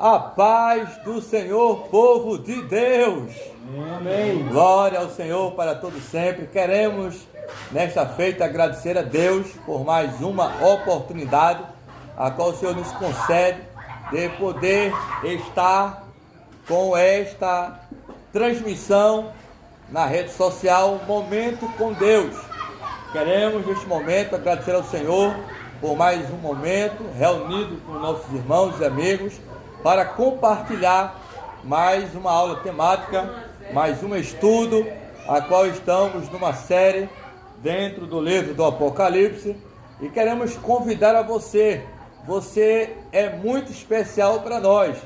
A paz do Senhor, povo de Deus. Amém. Glória ao Senhor para todos sempre. Queremos, nesta feita, agradecer a Deus por mais uma oportunidade, a qual o Senhor nos concede de poder estar com esta transmissão na rede social, Momento com Deus. Queremos, neste momento, agradecer ao Senhor por mais um momento reunido com nossos irmãos e amigos para compartilhar mais uma aula temática, mais um estudo, a qual estamos numa série dentro do livro do Apocalipse, e queremos convidar a você. Você é muito especial para nós,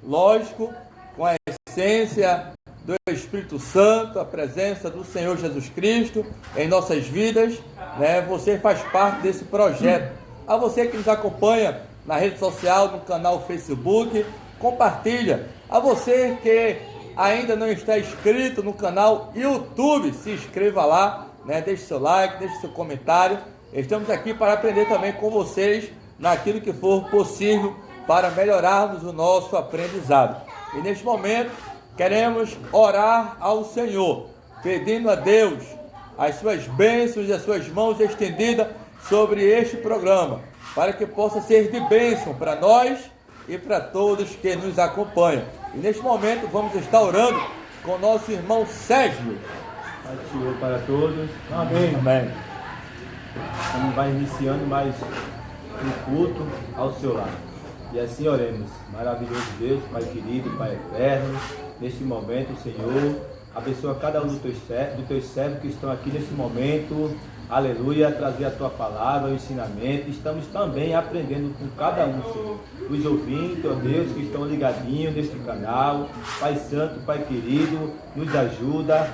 lógico, com a essência do Espírito Santo, a presença do Senhor Jesus Cristo em nossas vidas, né? Você faz parte desse projeto. A você que nos acompanha na rede social, no canal Facebook, compartilha. A você que ainda não está inscrito no canal YouTube, se inscreva lá, né? Deixe seu like, deixe seu comentário. Estamos aqui para aprender também com vocês naquilo que for possível para melhorarmos o nosso aprendizado. E neste momento queremos orar ao Senhor, pedindo a Deus as suas bênçãos e as suas mãos estendidas sobre este programa, para que possa ser de bênção para nós e para todos que nos acompanham. E neste momento vamos estar orando com o nosso irmão Sérgio. Pai do Senhor para todos. Amém. Amém. Estamos vai iniciando mais um culto ao seu lado. E assim oremos. Maravilhoso Deus, Pai querido, Pai eterno, neste momento, Senhor, abençoa cada um dos teus servos que estão aqui neste momento. Aleluia, trazer a tua palavra, o ensinamento. Estamos também aprendendo com cada um, Senhor. Os ouvintes, ó Deus, que estão ligadinhos neste canal. Pai Santo, Pai querido, nos ajuda.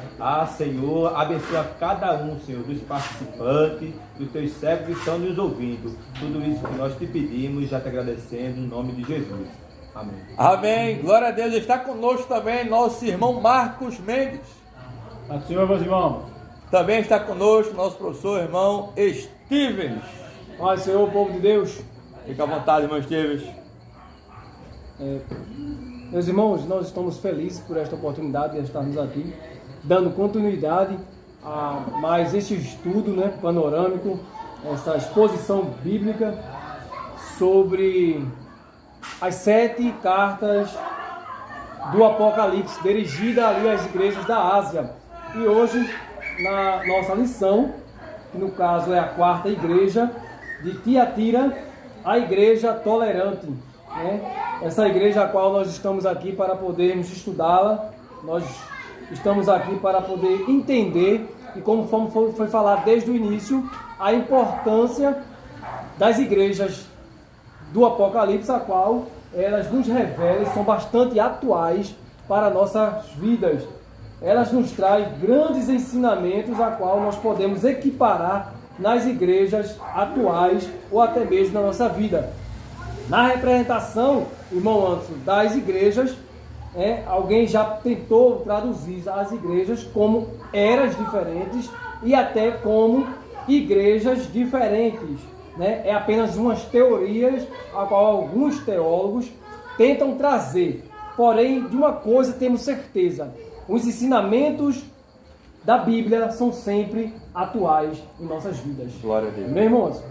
Senhor, abençoa cada um, Senhor, dos participantes, dos teus servos que estão nos ouvindo. Tudo isso que nós te pedimos, já te agradecendo, em nome de Jesus. Amém. Amém. Glória a Deus. Está conosco também nosso irmão Marcos Mendes. Pai do Senhor, meus irmãos. Também está conosco nosso professor irmão Stevens. Pai, Senhor, povo de Deus. Fica à vontade, irmão Stevens. Meus irmãos, nós estamos felizes por esta oportunidade de estarmos aqui, dando continuidade a mais este estudo, né, panorâmico, esta exposição bíblica sobre as 7 cartas do Apocalipse, dirigida ali às igrejas da Ásia. E hoje, na nossa lição, que no caso é a 4ª igreja de Tiatira, a igreja tolerante, né? Essa igreja a qual nós estamos aqui para podermos estudá-la, nós estamos aqui para poder entender, e como foi falado desde o início, a importância das igrejas do Apocalipse, a qual elas nos revelam, são bastante atuais para nossas vidas. Elas nos trazem grandes ensinamentos a qual nós podemos equiparar nas igrejas atuais ou até mesmo na nossa vida. Na representação, irmão Anderson, das igrejas, alguém já tentou traduzir as igrejas como eras diferentes e até como igrejas diferentes, né? É apenas umas teorias a qual alguns teólogos tentam trazer. Porém, de uma coisa temos certeza: os ensinamentos da Bíblia são sempre atuais em nossas vidas. Glória a Deus. Meus irmãos,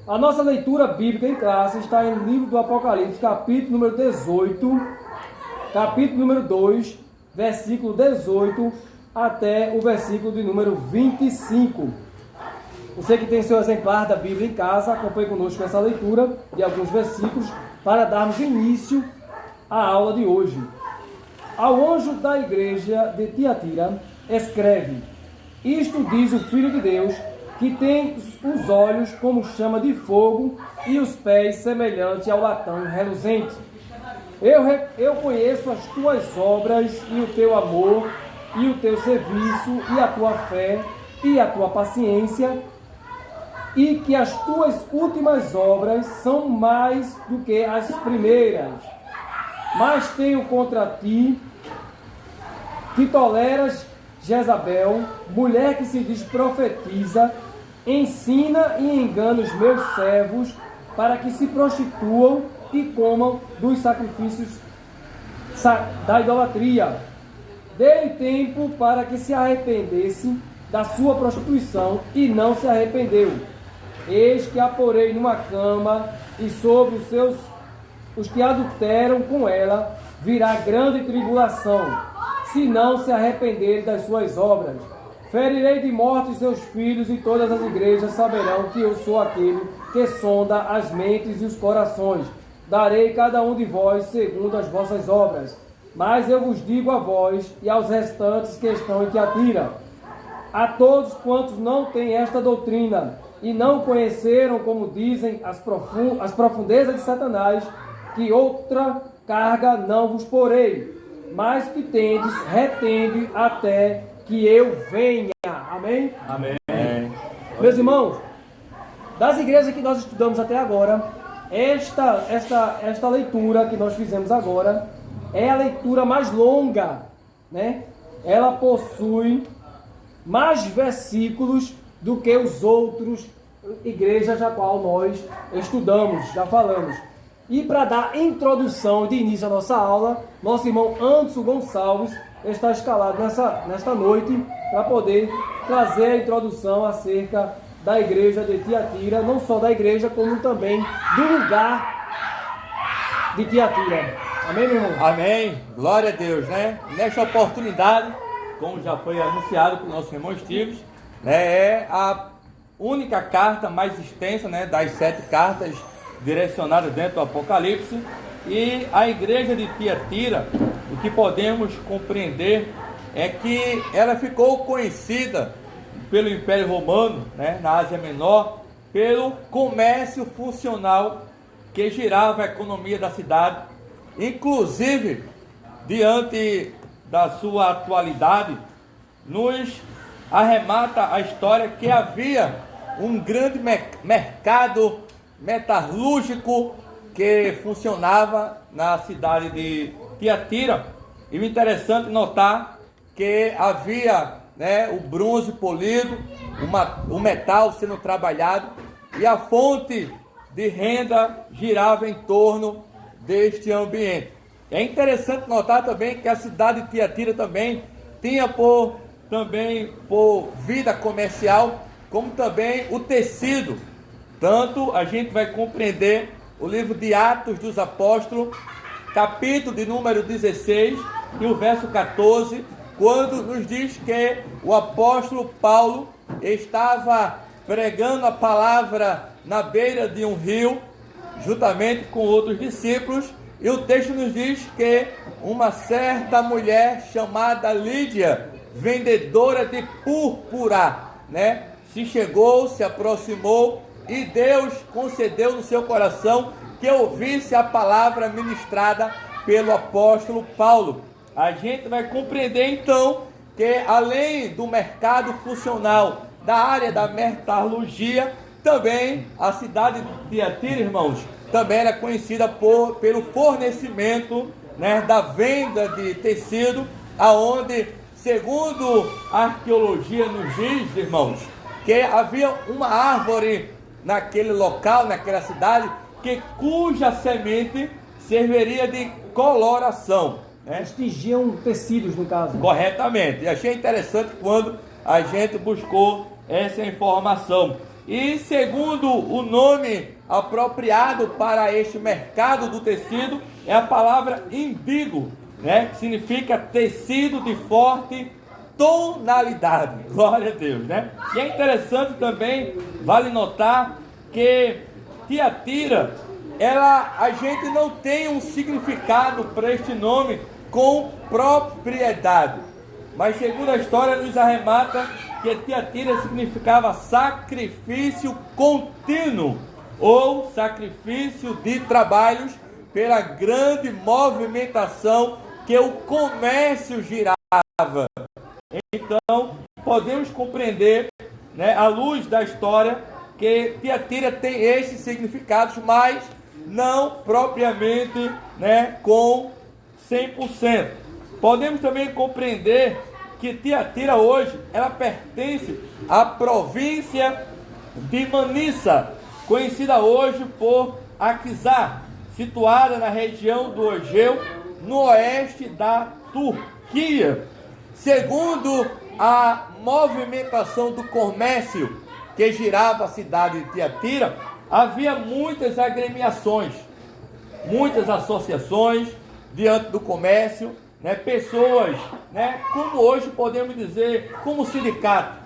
a nossa leitura bíblica em classe está no livro do Apocalipse, capítulo número 18, capítulo número 2, versículo 18 até o versículo de número 25. Você que tem seu exemplar da Bíblia em casa, acompanhe conosco essa leitura de alguns versículos para darmos início à aula de hoje. Ao anjo da igreja de Tiatira, escreve: isto diz o Filho de Deus, que tem os olhos como chama de fogo e os pés semelhantes ao latão reluzente. Eu conheço as tuas obras e o teu amor e o teu serviço e a tua fé e a tua paciência, e que as tuas últimas obras são mais do que as primeiras. Mas tenho contra ti que toleras Jezabel, mulher que se diz profetiza, ensina e engana os meus servos para que se prostituam e comam dos sacrifícios da idolatria. Dei tempo para que se arrependesse da sua prostituição, e não se arrependeu. Eis que a porei numa cama, e sobre os que adulteram com ela virá grande tribulação, se não se arrependerem das suas obras. Ferirei de morte seus filhos, e todas as igrejas saberão que eu sou aquele que sonda as mentes e os corações. Darei cada um de vós segundo as vossas obras. Mas eu vos digo a vós e aos restantes que estão em Tiatira, a todos quantos não têm esta doutrina e não conheceram, como dizem, as profundezas de Satanás, que outra carga não vos porei, mas que tendes, retende até que eu venha. Amém? Amém. Meus irmãos, das igrejas que nós estudamos até agora, esta leitura que nós fizemos agora é a leitura mais longa, né? Ela possui mais versículos do que os outros igrejas a qual nós estudamos, já falamos. E para dar introdução de início à nossa aula, nosso irmão Anderson Gonçalves está escalado nesta noite para poder trazer a introdução acerca da igreja de Tiatira, não só da igreja, como também do lugar de Tiatira. Amém, meu irmão? Amém. Glória a Deus, né? Nesta oportunidade, como já foi anunciado pelo nosso irmão Estives, né, é a única carta mais extensa, né, das 7 cartas direcionadas dentro do Apocalipse. E a igreja de Tiatira, o que podemos compreender é que ela ficou conhecida pelo Império Romano, né, na Ásia Menor, pelo comércio funcional que girava a economia da cidade. Inclusive, diante da sua atualidade, nos arremata a história que havia um grande mercado metalúrgico que funcionava na cidade de Tiatira. E o interessante notar que havia, né, o bronze polido, o metal sendo trabalhado, e a fonte de renda girava em torno deste ambiente. É interessante notar também que a cidade de Tiatira também tinha por vida comercial, como também o tecido. Tanto a gente vai compreender o livro de Atos dos Apóstolos, capítulo de número 16 e o verso 14, quando nos diz que o apóstolo Paulo estava pregando a palavra na beira de um rio, juntamente com outros discípulos, e o texto nos diz que uma certa mulher chamada Lídia, vendedora de púrpura, né, se aproximou, e Deus concedeu no seu coração que ouvisse a palavra ministrada pelo apóstolo Paulo. A gente vai compreender então que, além do mercado funcional da área da metalurgia, também a cidade de Tiatira, irmãos, também era conhecida pelo fornecimento, né, da venda de tecido, aonde, segundo a arqueologia nos diz, irmãos, que havia uma árvore naquele local, naquela cidade, cuja semente serviria de coloração, né? Extingiam tecidos, no caso. Corretamente. E achei interessante quando a gente buscou essa informação. E segundo o nome apropriado para este mercado do tecido, é a palavra indigo, né? Que significa tecido de forte tonalidade. Glória a Deus, né? E é interessante também, vale notar que Tiatira, a gente não tem um significado para este nome com propriedade, mas segundo a história nos arremata que Tiatira significava sacrifício contínuo, ou sacrifício de trabalhos, pela grande movimentação que o comércio girava. Então, podemos compreender, né, à luz da história, que Tiatira tem esses significados, mas não propriamente, né, com 100%. Podemos também compreender que Tiatira hoje, ela pertence à província de Manissa, conhecida hoje por Aquisá, situada na região do Egeu, no oeste da Turquia. Segundo a movimentação do comércio que girava a cidade de Tiatira, havia muitas agremiações, muitas associações diante do comércio, né, pessoas, né, como hoje podemos dizer, como sindicato,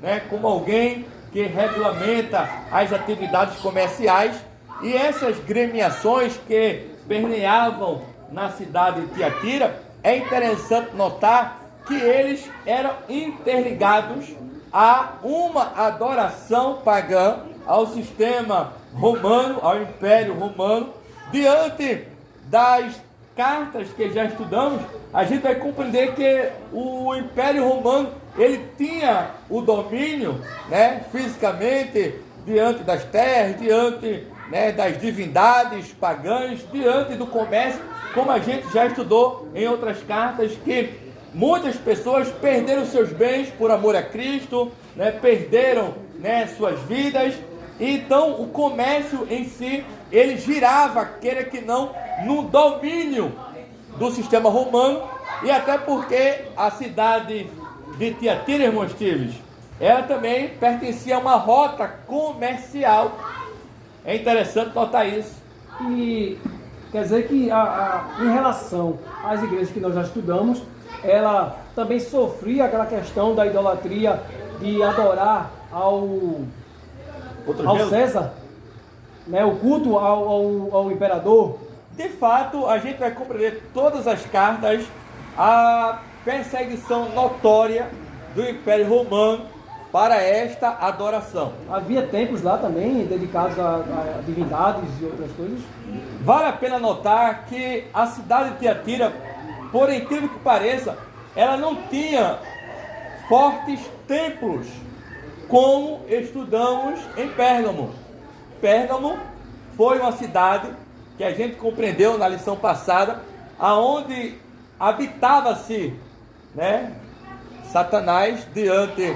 né, como alguém que regulamenta as atividades comerciais, e essas gremiações que permeavam na cidade de Tiatira, é interessante notar que eles eram interligados a uma adoração pagã, ao sistema romano, ao Império Romano. Diante das cartas que já estudamos, a gente vai compreender que o Império Romano, ele tinha o domínio, né, fisicamente, diante das terras, diante, né, das divindades pagãs, diante do comércio, como a gente já estudou em outras cartas, que muitas pessoas perderam seus bens por amor a Cristo, né, perderam, né, suas vidas. Então o comércio em si, ele girava, queira que não, no domínio do sistema romano, e até porque a cidade de Tiatira, irmãos Tives, ela também pertencia a uma rota comercial. É interessante notar isso. E quer dizer que em relação às igrejas que nós já estudamos, ela também sofria aquela questão da idolatria de adorar ao César, né, o culto ao imperador. De fato, a gente vai compreender todas as cartas, a perseguição notória do Império Romano para esta adoração. Havia templos lá também dedicados a divindades e outras coisas. Vale a pena notar que a cidade de Tiatira, por incrível que pareça, ela não tinha fortes templos, como estudamos em Pérgamo. Pérgamo foi uma cidade que a gente compreendeu na lição passada, aonde habitava-se, né, Satanás diante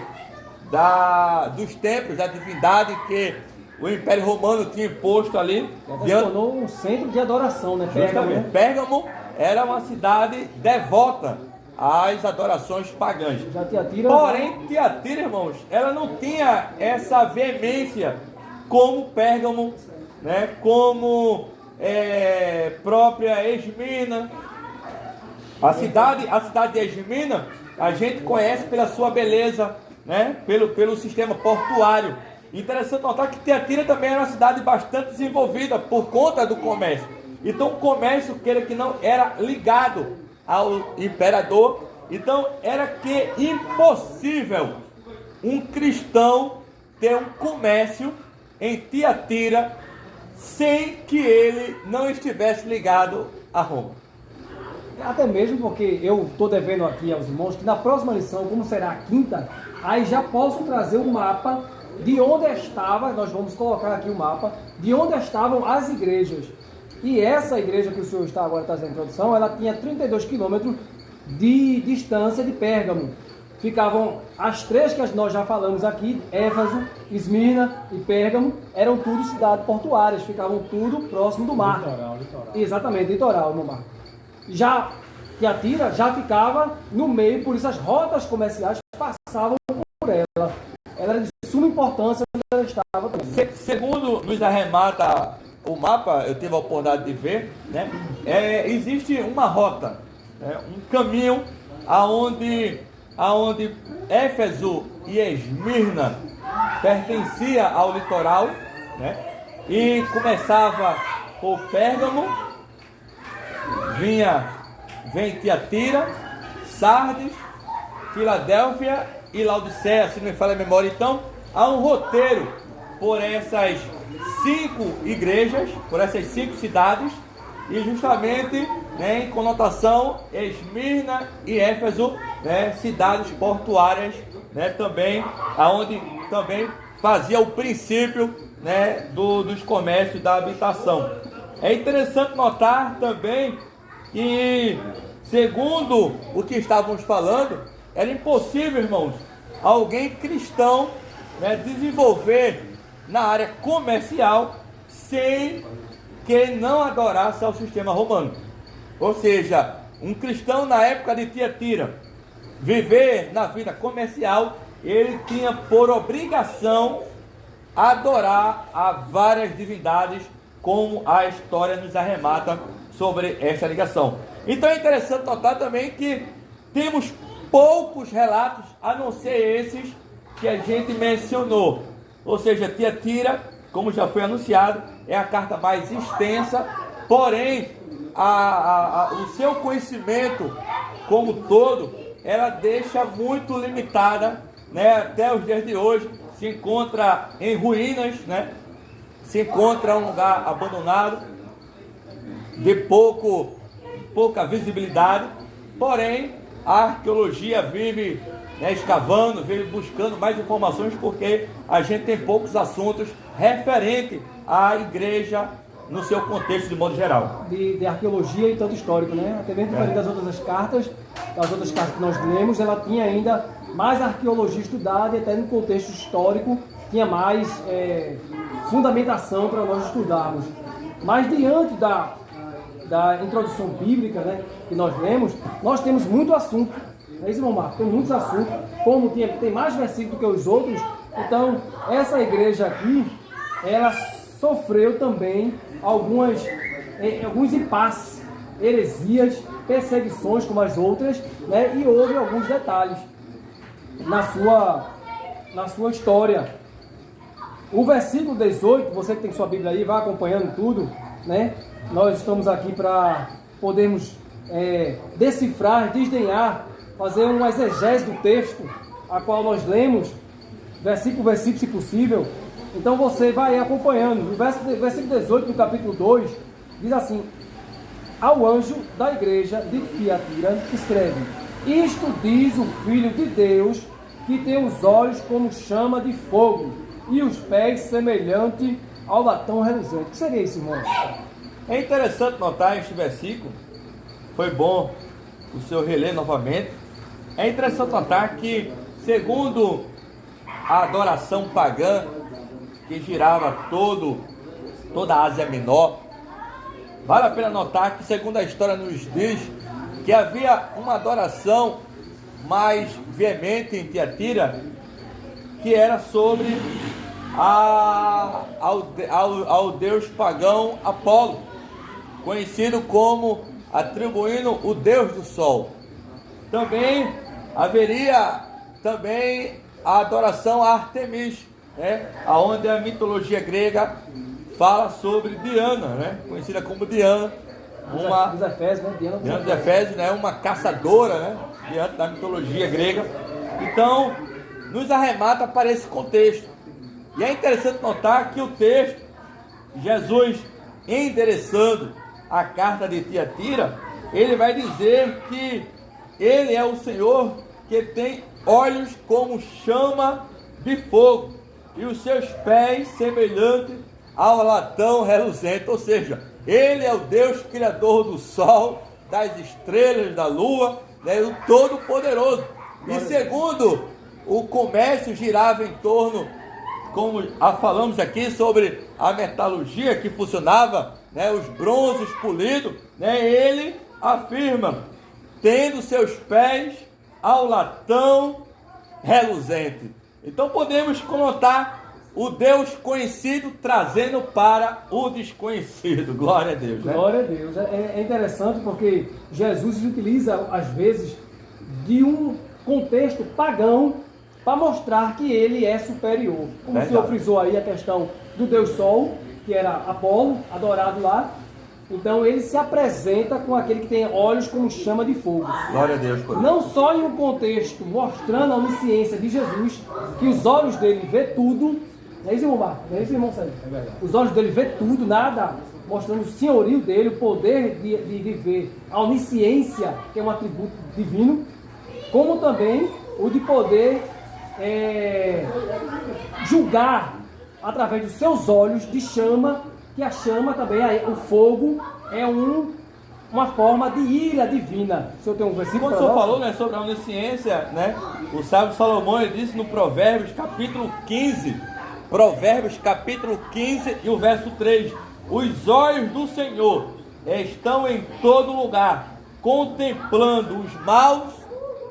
dos templos, da divindade que o Império Romano tinha imposto ali. Se tornou um centro de adoração, né? Justamente. Pérgamo era uma cidade devota às adorações pagãs. Porém, Tiatira, irmãos, ela não tinha essa veemência como Pérgamo, né? Como própria Esmirna. A cidade de Esmirna, a gente conhece pela sua beleza, né? Pelo sistema portuário. Interessante notar que Tiatira também era uma cidade bastante desenvolvida por conta do comércio. Então o comércio, queira que não, era ligado ao imperador. Então era que impossível um cristão ter um comércio em Tiatira sem que ele não estivesse ligado a Roma. Até mesmo porque eu estou devendo aqui aos irmãos que na próxima lição, como será a quinta, aí já posso trazer um mapa de onde estava, nós vamos colocar aqui o mapa, de onde estavam as igrejas. E essa igreja que o senhor está agora trazendo a introdução, ela tinha 32 quilômetros de distância de Pérgamo. Ficavam as três que nós já falamos aqui, Éfeso, Esmirna e Pérgamo, eram tudo cidades portuárias, ficavam tudo próximo do mar. Litoral. Exatamente, litoral no mar. Já Tiatira já ficava no meio, por isso as rotas comerciais passavam por ela. Ela era de suma importância onde ela estava também. Segundo nos arremata o mapa, eu tive a oportunidade de ver, né? Existe uma rota, né? Um caminho aonde Éfeso e Esmirna pertencia ao litoral, né? E começava por Pérgamo, vem Tiatira, Sardes, Filadélfia e Laodiceia, se não me falha a memória. Então, há um roteiro por essas 5 igrejas, por essas 5 cidades, e justamente, né, em conotação, Esmirna e Éfeso, né, cidades portuárias, né, também, aonde também fazia o princípio, né, dos comércios da habitação. É interessante notar também que, segundo o que estávamos falando, era impossível, irmãos, alguém cristão, né, desenvolver na área comercial sem que não adorasse ao sistema romano. Ou seja, um cristão na época de Tiatira, viver na vida comercial, ele tinha por obrigação adorar a várias divindades, como a história nos arremata sobre essa ligação. Então é interessante notar também que temos poucos relatos, a não ser esses que a gente mencionou. Ou seja, Tiatira, como já foi anunciado, é a carta mais extensa, porém o seu conhecimento como todo, ela deixa muito limitada, né? Até os dias de hoje se encontra em ruínas, né? Se encontra um lugar abandonado, de pouca visibilidade, porém a arqueologia vive, né, escavando, vive buscando mais informações, porque a gente tem poucos assuntos referentes à igreja no seu contexto de modo geral. De arqueologia e tanto histórico, né? Até mesmo diferente das outras cartas que nós lemos, ela tinha ainda mais arqueologia estudada e até no contexto histórico tinha mais fundamentação para nós estudarmos. Mas diante da introdução bíblica, né, que nós lemos, nós temos muito assunto. É isso, irmão Marcos? Tem muitos assuntos, como tem mais versículos que os outros. Então, essa igreja aqui, ela sofreu também alguns impasses, heresias, perseguições como as outras, né? E houve alguns detalhes na sua história. O versículo 18, você que tem sua Bíblia aí, vai acompanhando tudo, né? Nós estamos aqui para podermos decifrar, desdenhar, fazer uma exegese do texto, a qual nós lemos, versículo por versículo, se possível. Então você vai acompanhando. O versículo 18 do capítulo 2 diz assim: ao anjo da igreja de Tiatira escreve: isto diz o Filho de Deus, que tem os olhos como chama de fogo e os pés semelhante ao latão reluzente. O que seria isso, irmão? É interessante notar este versículo, foi bom o senhor reler novamente. É interessante notar que, segundo a adoração pagã que girava toda a Ásia Menor, vale a pena notar que, segundo a história nos diz, que havia uma adoração mais veemente em Tiatira, que era sobre ao deus pagão Apolo, conhecido como atribuindo o deus do sol. Também haveria a adoração a Artemis, né, onde a mitologia grega fala sobre Diana, né, conhecida como Diana, dos Efésios, né? Diana dos Efésios, né, uma caçadora, né, diante da mitologia grega. Então, nos arremata para esse contexto. E é interessante notar que o texto, Jesus endereçando a carta de Tiatira, ele vai dizer que ele é o Senhor que tem olhos como chama de fogo e os seus pés semelhantes ao latão reluzente. Ou seja, ele é o Deus criador do sol, das estrelas, da lua, né, o Todo-Poderoso. E segundo o comércio girava em torno, como falamos aqui, sobre a metalurgia que funcionava, né, os bronzes polidos, né, ele afirma, tendo seus pés ao latão reluzente. Então podemos conotar o Deus conhecido trazendo para o desconhecido. Glória a Deus, né? Glória a Deus. É interessante porque Jesus utiliza, às vezes, de um contexto pagão para mostrar que ele é superior. Como o senhor frisou aí a questão do Deus Sol, que era Apolo, adorado lá. Então ele se apresenta com aquele que tem olhos como chama de fogo. Glória a Deus por isso. Não só em um contexto mostrando a onisciência de Jesus, que os olhos dele vê tudo. Não é isso, irmão Marcos? Não é isso, irmão Sérgio? É verdade. Os olhos dele vê tudo, nada, mostrando o senhorio dele, o poder de viver, a onisciência, que é um atributo divino, como também o de poder julgar através dos seus olhos de chama, que a chama também, o fogo, é uma forma de ira divina. O senhor tem um versículo? Quando o senhor falou, né, sobre a onisciência, né, o sábio Salomão ele disse no Provérbios capítulo 15, Provérbios capítulo 15 e o verso 3, Os olhos do Senhor estão em todo lugar, contemplando os maus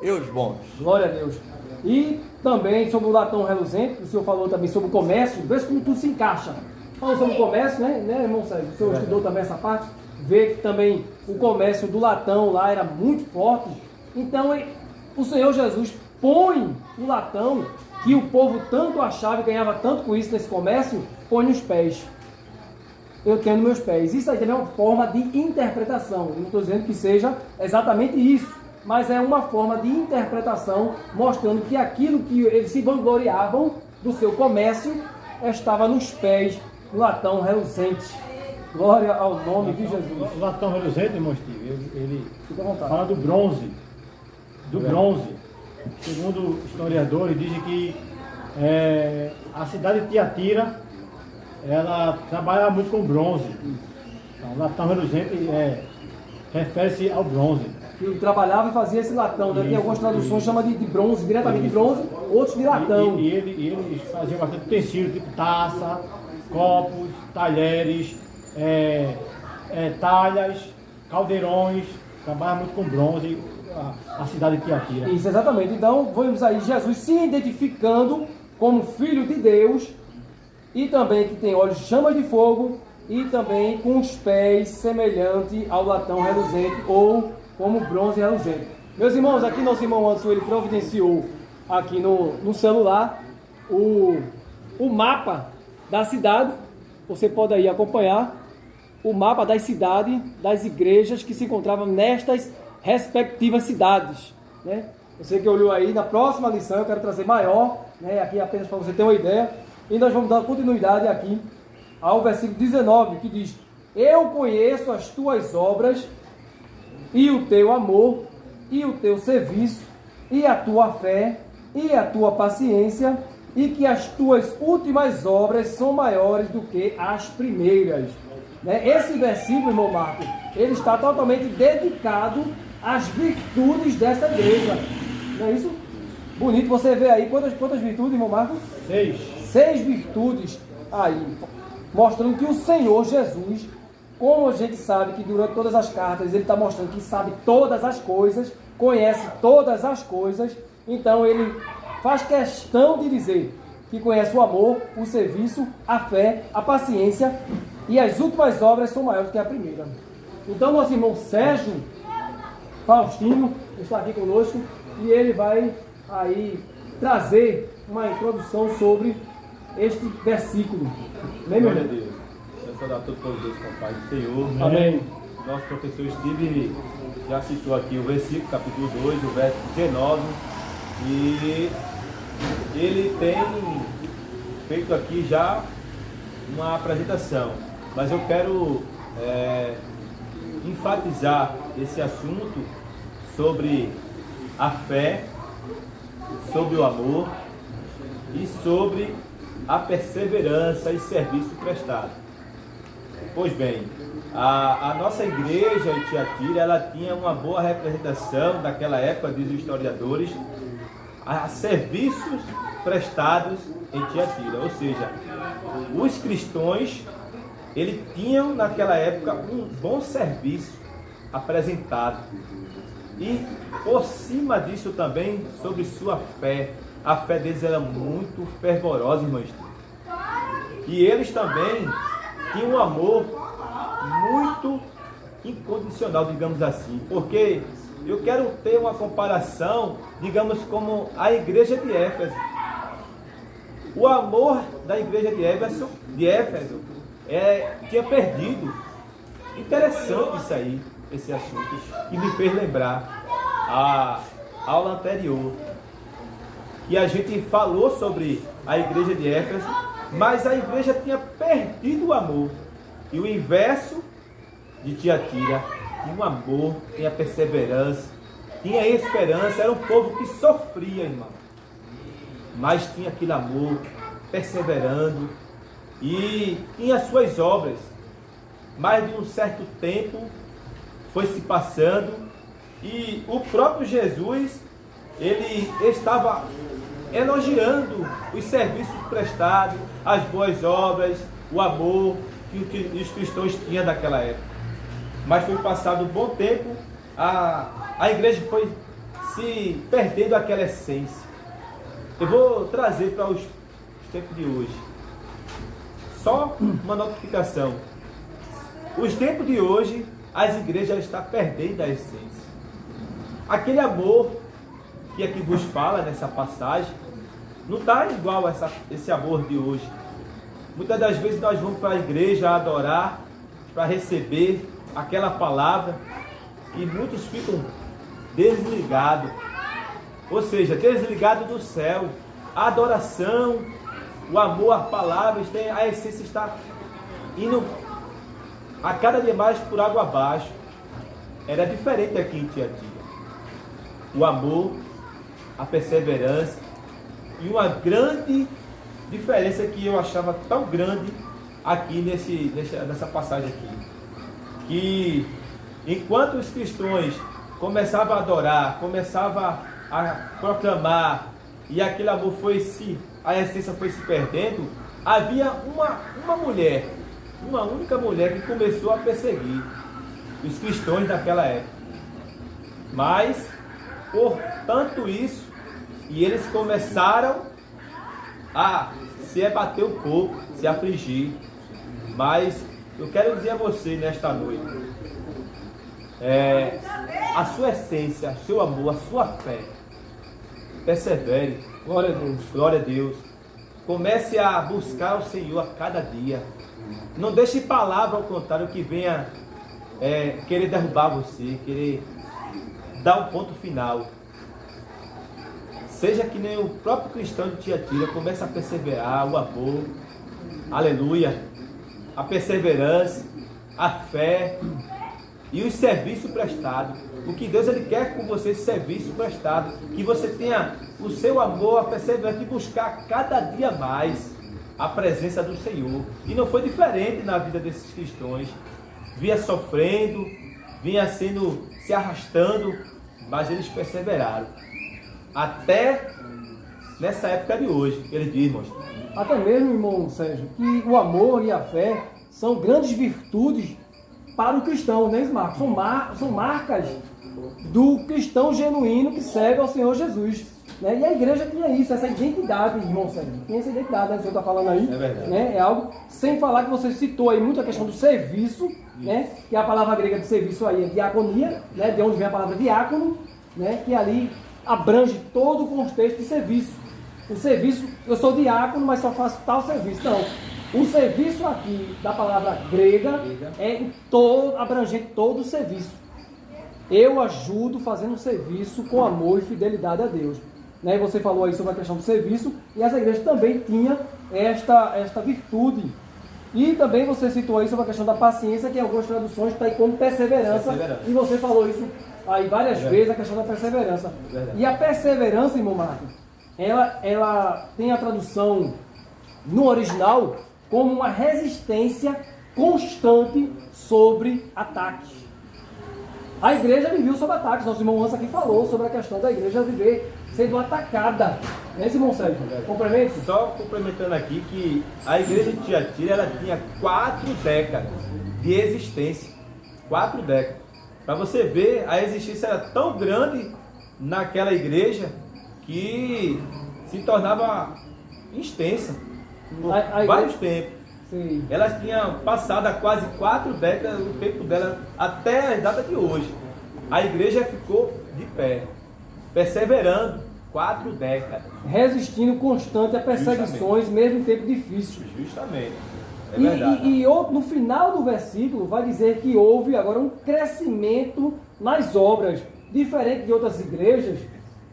e os bons. Glória a Deus. E também sobre o latão reluzente, o senhor falou também sobre o comércio, vê como tudo se encaixa. Falando sobre o comércio, né, irmão Sérgio? O senhor estudou também essa parte, vê que também o comércio do latão lá era muito forte. Então, o Senhor Jesus põe o latão, que o povo tanto achava e ganhava tanto com isso nesse comércio, põe nos pés. Eu tenho nos meus pés. Isso aí também é uma forma de interpretação. Eu não estou dizendo que seja exatamente isso, mas é uma forma de interpretação mostrando que aquilo que eles se vangloriavam do seu comércio estava nos pés do latão reluzente. Glória ao nome de Jesus. O latão reluzente, irmão Steve, ele Fica à vontade. fala do bronze. Do bronze. Segundo historiadores, dizem que a cidade de Tiatira, ela trabalha muito com bronze. Então, o latão reluzente refere-se ao bronze. Que trabalhava e fazia esse latão, né? Tem algumas traduções chamam de bronze, diretamente de bronze, outros de latão. E eles faziam bastante utensílio, tipo taça, copos, talheres, talhas, caldeirões. Trabalha muito com bronze, a cidade de Tiatira. Isso, exatamente. Então, vemos aí Jesus se identificando como Filho de Deus e também que tem olhos de chama de fogo e também com os pés semelhante ao latão reluzente ou como bronze reluzente. Meus irmãos, aqui nosso irmão Anderson, ele providenciou aqui no celular o mapa da cidade. Você pode aí acompanhar o mapa das cidades, das igrejas que se encontravam nestas respectivas cidades, né? Você que olhou aí, na próxima lição eu quero trazer maior, né? Aqui apenas para você ter uma ideia, e nós vamos dar continuidade aqui ao versículo 19, que diz: eu conheço as tuas obras, e o teu amor, e o teu serviço, e a tua fé, e a tua paciência, e que as tuas últimas obras são maiores do que as primeiras. Né? Esse versículo, irmão Marco, ele está totalmente dedicado às virtudes dessa igreja. Não é isso? Bonito, você vê aí quantas virtudes, irmão Marco? 6 virtudes aí, mostrando que o Senhor Jesus, como a gente sabe que durante todas as cartas ele está mostrando que sabe todas as coisas, conhece todas as coisas, então ele faz questão de dizer que conhece o amor, o serviço, a fé, a paciência, e as últimas obras são maiores que a primeira. Então nosso irmão Sérgio Faustino está aqui conosco e ele vai aí trazer uma introdução sobre este versículo. Glória a Deus. Eu saudar todo povo de Deus com o Pai do Senhor. Amém. Nosso professor Steve já citou aqui o versículo, capítulo 2, o verso 19. E ele tem feito aqui já uma apresentação. Mas eu quero enfatizar esse assunto sobre a fé, sobre o amor e sobre a perseverança e serviço prestado. Pois bem, a nossa igreja em Tiatira, ela tinha uma boa representação daquela época, diz os historiadores, a serviços prestados em Tiatira. Ou seja, os cristãos, eles tinham naquela época um bom serviço apresentado. E por cima disso também, sobre sua fé. A fé deles era muito fervorosa, irmãos. E eles também tinham um amor muito incondicional, digamos assim. Porque eu quero ter uma comparação, digamos, como a igreja de Éfeso. O amor da igreja de Éfeso tinha perdido. Interessante isso aí, esse assunto, que me fez lembrar a aula anterior, que a gente falou sobre a igreja de Éfeso, mas a igreja tinha perdido o amor. E o inverso de Tiatira tinha o amor, tinha perseverança, tinha esperança. Era um povo que sofria, irmão, mas tinha aquele amor, perseverando, e tinha as suas obras. Mais de um certo tempo foi se passando e o próprio Jesus, ele estava elogiando os serviços prestados, as boas obras, o amor que os cristãos tinham daquela época. Mas foi passado um bom tempo, a igreja foi se perdendo aquela essência. Eu vou trazer para os tempos de hoje só uma notificação. Os tempos de hoje, as igrejas estão perdendo a essência. Aquele amor que aqui vos fala nessa passagem, não está igual a esse amor de hoje. Muitas das vezes nós vamos para a igreja adorar, para receber aquela palavra, e muitos ficam desligados. Ou seja, desligados do céu. A adoração, o amor, a palavra, a essência está indo a cada dia mais por água abaixo. Era diferente aqui em Tiatira. O amor, a perseverança, e uma grande diferença que eu achava tão grande aqui nessa passagem aqui, que enquanto os cristãos começavam a adorar, começavam a proclamar, e aquele amor a essência foi se perdendo, havia uma mulher, uma única mulher que começou a perseguir os cristãos daquela época. Mas, por tanto isso, e eles começaram a se abater um pouco, se afligir. Mas eu quero dizer a você nesta noite, a sua essência, o seu amor, a sua fé, persevere. Glória a Deus. Glória a Deus. Comece a buscar o Senhor a cada dia. Não deixe palavra ao contrário que venha querer derrubar você, querer dar um ponto final. Seja que nem o próprio cristão de Tiatira, comece a perseverar, o amor, aleluia, a perseverança, a fé e o serviço prestado. O que Deus ele quer com você, esse serviço prestado, que você tenha o seu amor, a perseverança e buscar cada dia mais a presença do Senhor. E não foi diferente na vida desses cristãos. Vinha sofrendo, vinha se arrastando, mas eles perseveraram. Até nessa época de hoje, eles dizem, irmãos. Até mesmo, irmão Sérgio, que o amor e a fé são grandes virtudes para o cristão, né, Marcos? São marcas do cristão genuíno que serve ao Senhor Jesus. Né? E a igreja tinha isso, essa identidade, irmão Sérgio. Tinha essa identidade, né, que o senhor está falando aí. É verdade. Né? É algo, sem falar que você citou aí muito a questão do serviço, né? Que a palavra grega de serviço aí é diaconia, né? De onde vem a palavra diácono, né? Que ali abrange todo o contexto de serviço. O serviço, eu sou diácono, mas só faço tal serviço. Não. O serviço aqui da palavra grega é abrangente todo o serviço. Eu ajudo fazendo um serviço com amor e fidelidade a Deus. Né? Você falou aí sobre a questão do serviço, e essa igreja também tinha esta virtude. E também você citou aí sobre a questão da paciência, que em algumas traduções está aí como perseverança. E você falou isso aí várias vezes, a questão da perseverança. E a perseverança, irmão Marcos, ela tem a tradução no original como uma resistência constante sobre ataques. A igreja viveu sob ataques. Nosso irmão Ansa aqui falou sobre a questão da igreja viver sendo atacada. Né, irmão Sérgio? Complemento? Só complementando aqui que a igreja de Tiatira ela tinha 4 décadas de existência. 4 décadas. Para você ver, a existência era tão grande naquela igreja que se tornava extensa por vários tempos. Sim. Elas tinham passado há quase 4 décadas, o tempo dela até a data de hoje. A igreja ficou de pé, perseverando 4 décadas. Resistindo constante a perseguições, mesmo em tempo difícil. Justamente. É verdade. E no final do versículo vai dizer que houve agora um crescimento nas obras, diferente de outras igrejas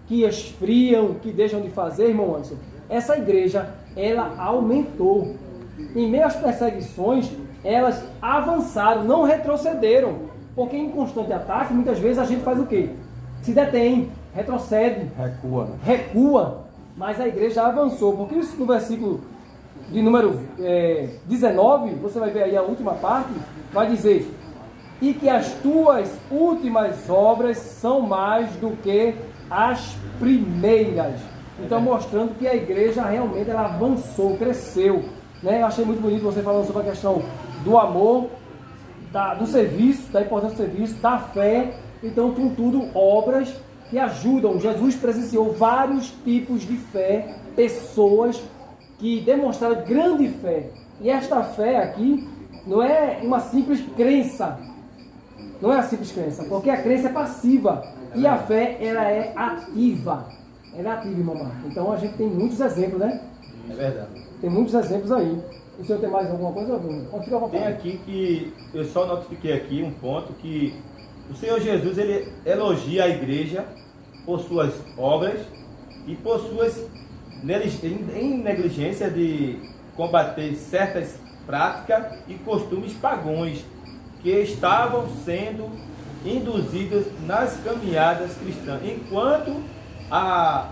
que esfriam, que deixam de fazer, irmão Anderson. Essa igreja, ela aumentou. Em meio às perseguições, elas avançaram, não retrocederam. Porque em constante ataque, muitas vezes a gente faz o quê? Se detém, retrocede, recua. Mas a igreja avançou. Porque isso no versículo de número 19, você vai ver aí a última parte, vai dizer: e que as tuas últimas obras são mais do que as primeiras. Então, mostrando que a igreja realmente ela avançou, cresceu. Né? Eu achei muito bonito você falando sobre a questão do amor, do serviço, da importância do serviço, da fé. Então, são tudo obras que ajudam. Jesus presenciou vários tipos de fé, pessoas que demonstraram grande fé. E esta fé aqui não é uma simples crença. Não é a simples crença, porque a crença é passiva. E a fé, ela é ativa. Ela é ativa, irmão Marcos. Então, a gente tem muitos exemplos, né? É verdade. Tem muitos exemplos aí. O senhor tem mais alguma coisa? Fica à vontade. Tem aqui que eu só notifiquei aqui um ponto que o Senhor Jesus, ele elogia a igreja por suas obras e por suas em negligência de combater certas práticas e costumes pagãos que estavam sendo induzidos nas caminhadas cristãs, enquanto a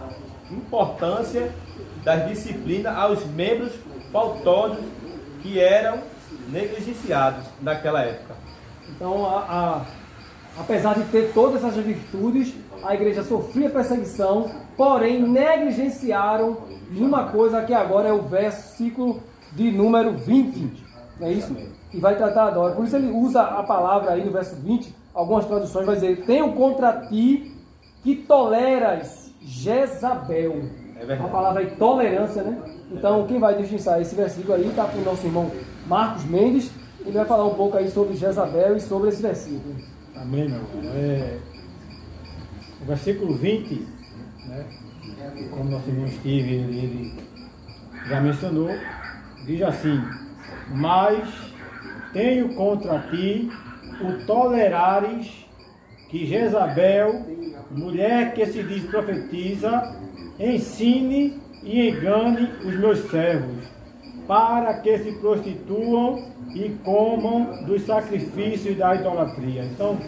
importância das disciplinas aos membros faltosos que eram negligenciados naquela época. Então, apesar de ter todas essas virtudes, a igreja sofria perseguição, porém negligenciaram uma coisa que agora é o versículo de número 20, não é isso? E vai tratar agora. Por isso ele usa a palavra aí no verso 20, algumas traduções vai dizer: tenho contra ti que toleras Jezabel. É verdade. A palavra aí, tolerância, né? Então, quem vai destrinçar esse versículo aí está com o nosso irmão Marcos Mendes. Ele vai falar um pouco aí sobre Jezabel e sobre esse versículo. Amém, meu irmão. O versículo 20, né, como nosso irmão Steve ele já mencionou, diz assim: mas tenho contra ti o tolerares que Jezabel, mulher que se diz profetiza, ensine e engane os meus servos, para que se prostituam e comam dos sacrifícios da idolatria. Então,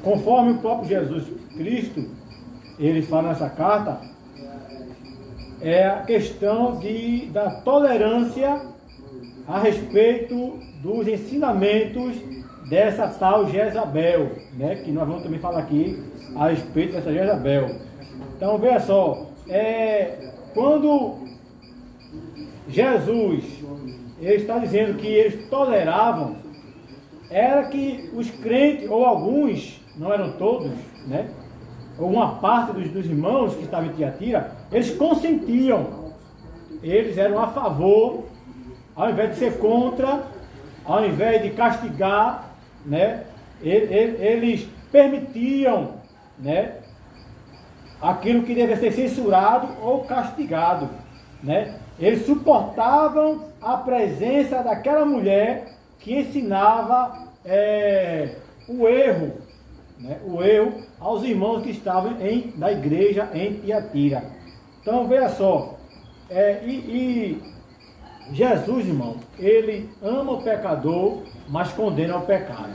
conforme o próprio Jesus Cristo, ele fala nessa carta, é a questão da tolerância a respeito dos ensinamentos dessa tal Jezabel, né, que nós vamos também falar aqui a respeito dessa Jezabel. Então, veja só, quando Jesus ele está dizendo que eles toleravam, era que os crentes, ou alguns, não eram todos, né, ou uma parte dos irmãos que estavam em Tiatira, eles consentiam, eles eram a favor, ao invés de ser contra, ao invés de castigar, né, eles permitiam, né, aquilo que devia ser censurado ou castigado, né? Eles suportavam a presença daquela mulher que ensinava o erro, né? O erro aos irmãos que estavam na igreja em Tiatira. Então veja só, Jesus, irmão, ele ama o pecador, mas condena o pecado,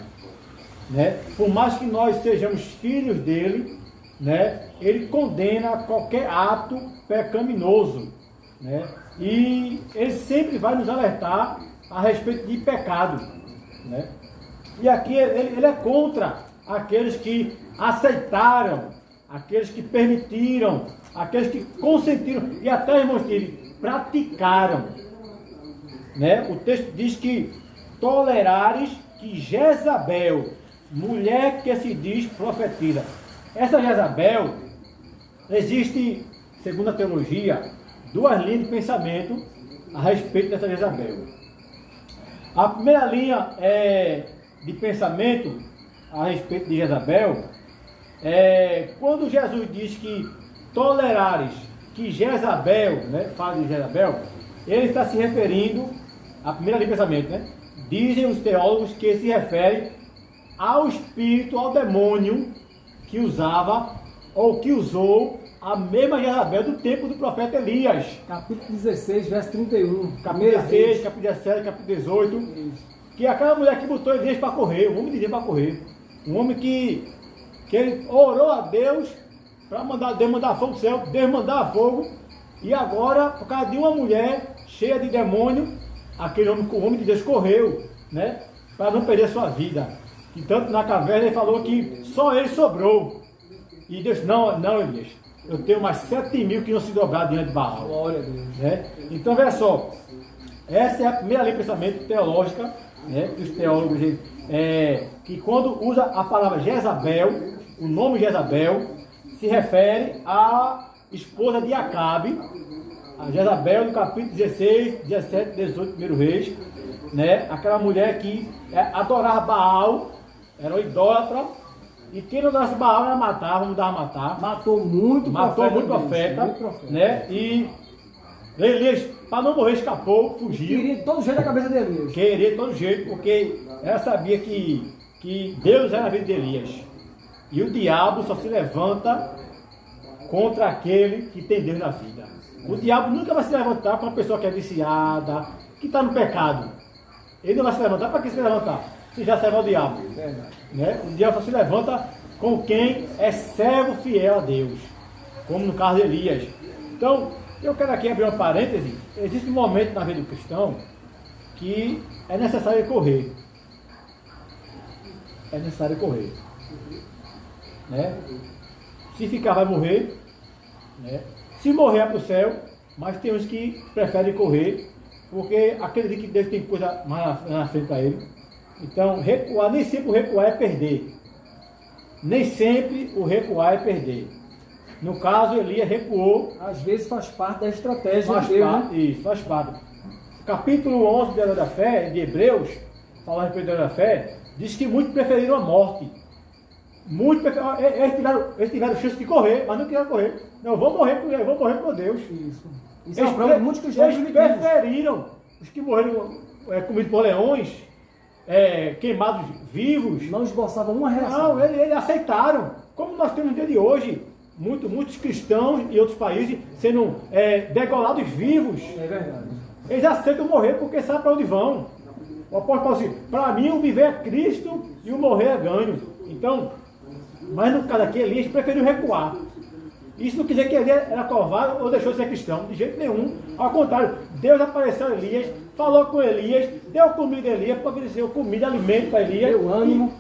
né? Por mais que nós sejamos filhos dele, né, ele condena qualquer ato pecaminoso, né? E ele sempre vai nos alertar a respeito de pecado, né? E aqui ele é contra aqueles que aceitaram, aqueles que permitiram, aqueles que consentiram e até, irmãos, que praticaram, né? O texto diz que tolerares que Jezabel, mulher que se diz profetiza. Essa Jezabel, existe, segundo a teologia, duas linhas de pensamento a respeito dessa Jezabel. A primeira linha de pensamento a respeito de Jezabel quando Jesus diz que tolerares que Jezabel, né, fala de Jezabel, ele está se referindo à primeira linha de pensamento, né? Dizem os teólogos que se refere ao espírito, ao demônio que usava ou que usou a mesma Jezabel do tempo do profeta Elias. Capítulo 16, verso 31. Capítulo 16, capítulo 17, capítulo 18. Isso. Que aquela mulher que botou Elias para correr, um homem de Deus para correr. Um homem que ele orou a Deus para mandar Deus mandar fogo do céu, Deus mandar fogo. E agora, por causa de uma mulher cheia de demônio, aquele homem, o homem de Deus correu, né, para não perder sua vida. E tanto na caverna ele falou que só ele sobrou. E Deus, não Elias, eu tenho mais 7.000 que não se dobraram diante de Baal. Glória a Deus. Né? Então, veja só, Essa é a primeira linha de pensamento teológica, né, que os teólogos, que quando usa a palavra Jezabel, o nome Jezabel, se refere à esposa de Acabe, a Jezabel, no capítulo 16, 17, 18, 1 Reis, né, aquela mulher que adorava Baal, era uma idólatra, e quem não adorasse Baal, ela matava, não dava matar. Matou muito profeta, né, e Elias, para não morrer, escapou, fugiu. Queria de todo jeito a cabeça de Elias. Queria de todo jeito, porque ela sabia que Deus era a vida de Elias. E o diabo só se levanta contra aquele que tem Deus na vida. O diabo nunca vai se levantar com uma pessoa que é viciada, que está no pecado. Ele não vai se levantar. Para que se levantar? Se já serve ao diabo. Né? O diabo só se levanta com quem é servo fiel a Deus. Como no caso de Elias. Então, eu quero aqui abrir uma parêntese. Existe um momento na vida do cristão que é necessário correr. É necessário correr. Né? Se ficar, vai morrer. Né? Se morrer, é para o céu. Mas tem uns que preferem correr, porque acreditam que Deus tem coisa mais na frente para ele. Então, recuar, nem sempre o recuar é perder. Nem sempre o recuar é perder. No caso, Elias recuou. Às vezes faz parte da estratégia de Deus, né? Isso, faz parte. Capítulo 11 da Lei da Fé, de Hebreus, falando a respeito da Lei da Fé, diz que muitos preferiram a morte. Muitos preferiram, eles tiveram chance de correr, mas não quiseram correr. Não, eu vou morrer por Deus. Isso é um problema de muitos cristãos. Eles preferiram os que morreram comidos por leões, queimados vivos. Não esboçavam uma reação. Não, eles aceitaram. Como nós temos no dia de hoje, muitos cristãos e outros países sendo degolados vivos. É verdade. Eles aceitam morrer porque sabem para onde vão. O apóstolo fala assim: para mim o viver é Cristo e o morrer é ganho. Então, mas no caso aqui, Elias preferiu recuar. Isso não quer dizer que Elias era covarde ou deixou de ser cristão, de jeito nenhum. Ao contrário, Deus apareceu a Elias, falou com Elias, deu comida a Elias, providenciou comida, alimento para Elias.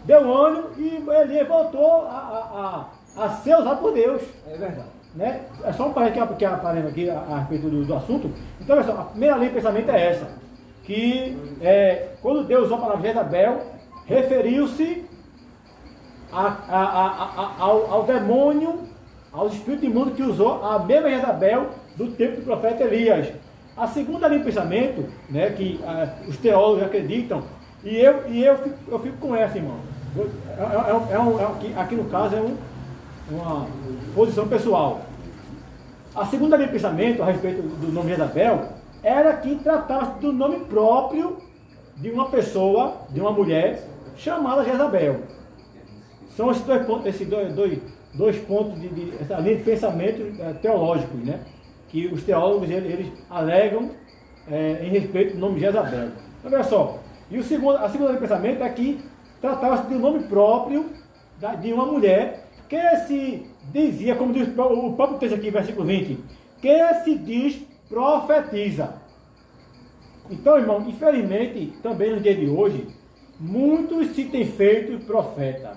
Deu ânimo e Elias voltou a ser usado por Deus. É verdade. Né? É só um parênteses que aparece aqui a respeito do assunto. Então, pessoal, a primeira linha de pensamento é essa. Que quando Deus usou a palavra Jezabel, referiu-se ao demônio, aos espíritos imundos que usou a mesma Jezabel do tempo do profeta Elias. A segunda linha de pensamento, né, que os teólogos acreditam, e eu fico com essa, irmão. Aqui no caso uma posição pessoal. A segunda linha de pensamento a respeito do nome Jezabel era que tratava do nome próprio de uma pessoa, de uma mulher chamada Jezabel. São esses dois pontos essa linha de pensamento teológicos, né? Que os teólogos eles alegam em respeito do nome Jezabel. Então, olha só, e a segunda linha de pensamento é que tratava-se de um nome próprio de uma mulher que se dizia, como diz o próprio texto aqui, versículo 20, que se diz profetiza. Então, irmão, infelizmente, também no dia de hoje, muitos se têm feito profeta.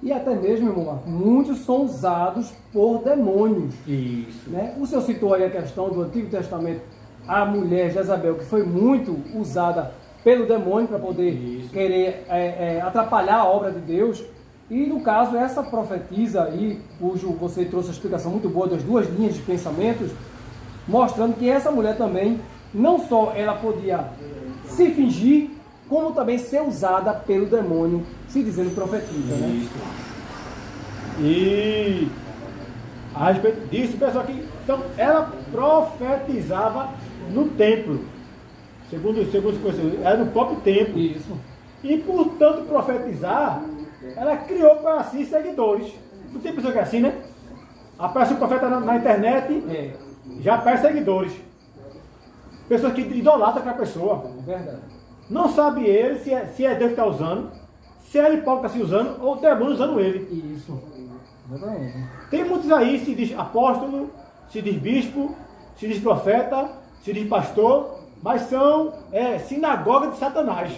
E até mesmo, irmão, muitos são usados por demônios. Isso. Né? O senhor citou aí a questão do Antigo Testamento, a mulher Jezabel, que foi muito usada pelo demônio para poder querer atrapalhar a obra de Deus. E no caso, essa profetisa aí, cujo você trouxe a explicação muito boa das duas linhas de pensamentos, mostrando que essa mulher também, não só ela podia se fingir, como também ser usada pelo demônio, se dizendo profetisa. Né? E a respeito disso, pessoal, então ela profetizava no templo, segundo era no próprio templo. Isso. E por tanto profetizar, ela criou para si seguidores. Não tem pessoa que é assim, né? Aparece um profeta na internet, já aparece seguidores. Pessoas que idolatram aquela pessoa. Verdade. Não sabe ele se é Deus que está usando, se é ele próprio que está se usando, ou o demônio usando ele. Isso. Exatamente. Tem muitos aí, se diz apóstolo, se diz bispo, se diz profeta, se diz pastor, mas são sinagoga de Satanás.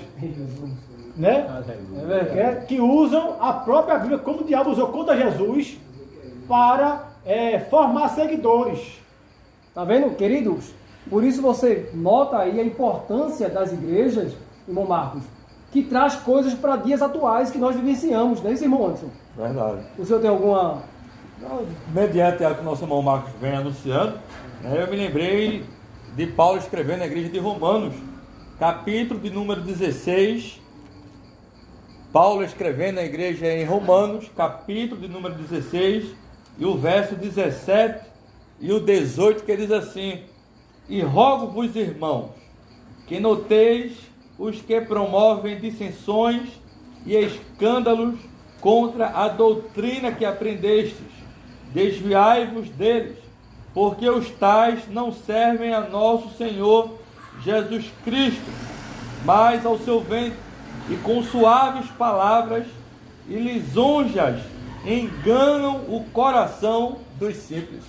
Né? Que usam a própria Bíblia, como o diabo usou contra Jesus, para formar seguidores. Tá vendo, queridos? Por isso você nota aí a importância das igrejas, irmão Marcos, que traz coisas para dias atuais que nós vivenciamos, não é isso, irmão Anderson? Verdade. O senhor tem alguma... Mediante a que o nosso irmão Marcos vem anunciando, né, eu me lembrei de Paulo escrevendo na igreja de Romanos, capítulo de número 16. Paulo escrevendo na igreja em Romanos, capítulo de número 16, e o verso 17 e o 18, que diz assim: e rogo-vos, irmãos, que noteis os que promovem dissensões e escândalos contra a doutrina que aprendestes, desviai-vos deles, porque os tais não servem a nosso Senhor Jesus Cristo, mas ao seu ventre, e com suaves palavras e lisonjas enganam o coração dos simples.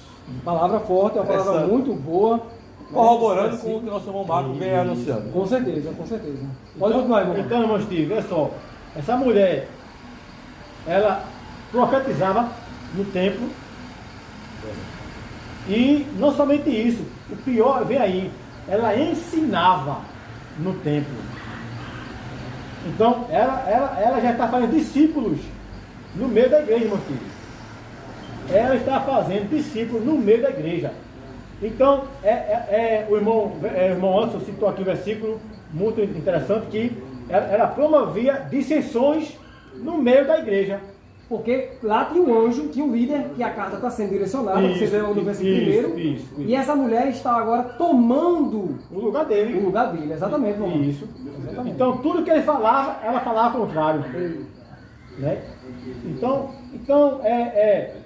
Palavra forte, é uma palavra Essa- muito boa. Corroborando com o que o nosso irmão Marcos vem anunciando. Com certeza, com certeza. Pode continuar, irmão. Então, irmão Steve, olha só. Essa mulher, ela profetizava no templo. E não somente isso, o pior, vem aí, ela ensinava no templo. Então, ela já está fazendo discípulos no meio da igreja, irmão Steve. Ela está fazendo discípulos no meio da igreja. Então, o irmão Anderson citou aqui um versículo muito interessante, que ela promovia dissensões no meio da igreja. Porque lá tinha um anjo, tinha um líder, que a carta está sendo direcionada, Isso, você vê no versículo isso, primeiro. isso. E essa mulher está agora tomando O lugar dele. o lugar dele, exatamente, irmão. Isso. Exatamente. Então, tudo que ele falava, ela falava ao contrário. Né? Então,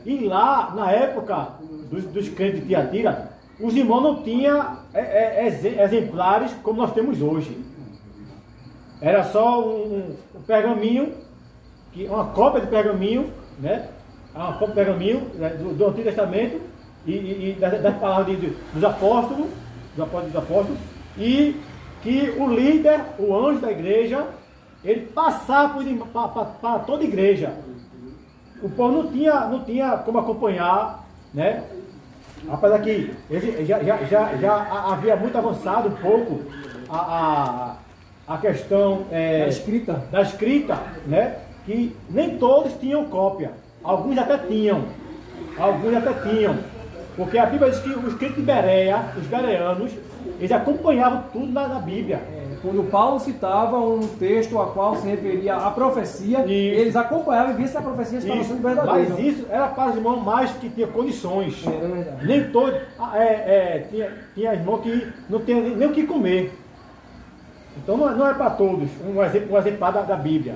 e lá, na época dos crentes de Tiatira, os irmãos não tinham exemplares como nós temos hoje. Era só um pergaminho, uma cópia de pergaminho, né? Uma cópia de pergaminho, né, do Antigo Testamento e das palavras dos apóstolos, e que o líder, o anjo da igreja, ele passava para toda a igreja. O povo não tinha como acompanhar, né? Apesar que já havia muito avançado um pouco a questão Da escrita. da escrita, né? Que nem todos tinham cópia. Alguns até tinham. Porque a Bíblia diz que os crentes de Bereia, os bereanos, eles acompanhavam tudo na Bíblia. Quando Paulo citava um texto a qual se referia à profecia, Isso. eles acompanhavam e viam se a profecia estava sendo verdadeira. Mas isso era para os irmãos mais que tinham condições. É verdade. Nem todos. Tinha irmão que não tinha nem o que comer. Então não é para todos um exemplar da Bíblia.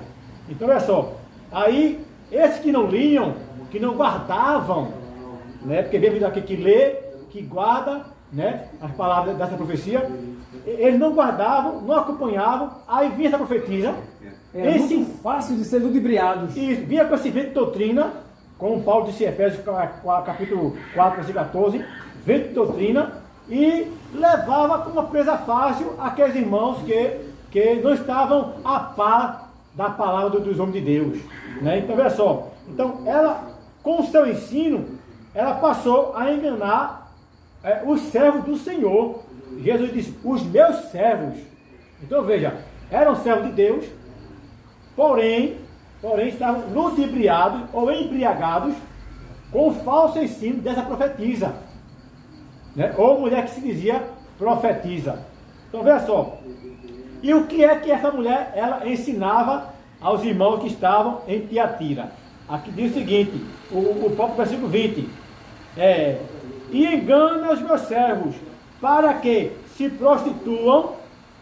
Então olha só. Aí, esses que não liam, que não guardavam, né? Porque Bíblia diz aqui que lê, que guarda, né? As palavras dessa profecia. Eles não guardavam, não acompanhavam. Aí vinha essa profetisa. É muito fácil de ser ludibriados. E vinha com esse vento de doutrina, como Paulo disse em Efésios capítulo 4, versículo 14, vento de doutrina, e levava como uma presa fácil aqueles irmãos que não estavam a par da palavra dos homens de Deus. Né? Então, veja só, então ela, com o seu ensino, ela passou a enganar os servos do Senhor. Jesus disse, os meus servos. Então veja, eram servos de Deus, porém estavam ludibriados ou embriagados com o falso ensino dessa profetisa, né? Ou mulher que se dizia profetiza. Então veja só, e o que é que essa mulher ela ensinava aos irmãos que estavam em Tiatira? Aqui diz o seguinte, o próprio versículo 20, e engana os meus servos, para que se prostituam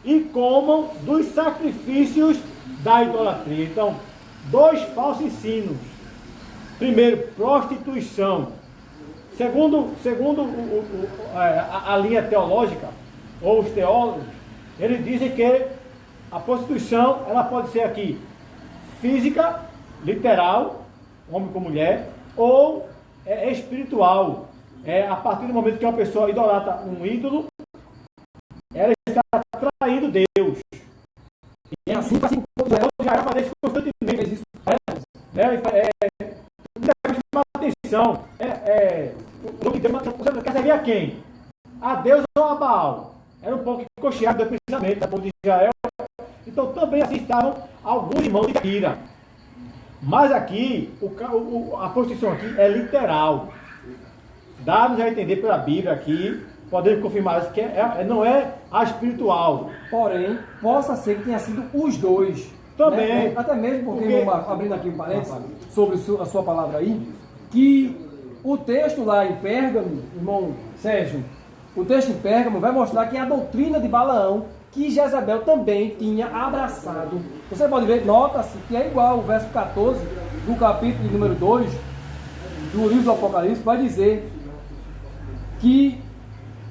e comam dos sacrifícios da idolatria. Então, dois falsos ensinos. Primeiro, prostituição. Segundo a linha teológica, ou os teólogos, eles dizem que a prostituição, ela pode ser aqui física, literal, homem com mulher, ou espiritual. A partir do momento que uma pessoa idolatra um ídolo, ela está traindo Deus. E assim já vai fazer isso constantemente. Chama atenção. Você quer servir a quem? A Deus ou a Baal. Era um povo que cocheava do pensamento do povo de Israel. Então também assim estavam alguns irmãos de Tiatira. Mas aqui, a prostituição aqui é literal. Dá-nos a entender pela Bíblia aqui, podemos confirmar isso, que não é a espiritual. Porém, possa ser que tenha sido os dois. Também. Né? Até mesmo porque, abrindo aqui um parênteses sobre a sua palavra aí, que o texto lá em Pérgamo, irmão Sérgio, o texto em Pérgamo vai mostrar que a doutrina de Balaão, que Jezabel também tinha abraçado. Você pode ver, nota-se que é igual o verso 14 do capítulo de número 2 do livro do Apocalipse, vai dizer que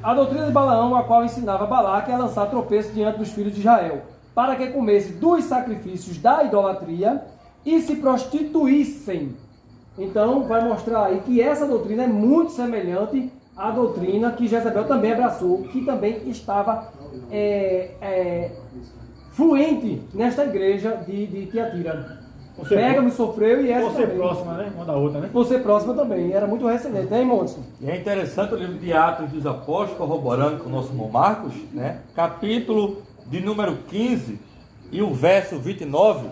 a doutrina de Balaão, a qual ensinava Balaque a lançar tropeço diante dos filhos de Israel, para que comesse dos sacrifícios da idolatria e se prostituíssem. Então, vai mostrar aí que essa doutrina é muito semelhante à doutrina que Jezabel também abraçou, que também estava fluente nesta igreja de Tiatira. Pega-me, sofreu e essa você também. Próxima, né? Uma da outra, né? Você próxima também. Era muito recente, né, Monson? E é interessante o livro de Atos dos Apóstolos, corroborando com o nosso irmão Marcos, né? Capítulo de número 15 e o verso 29.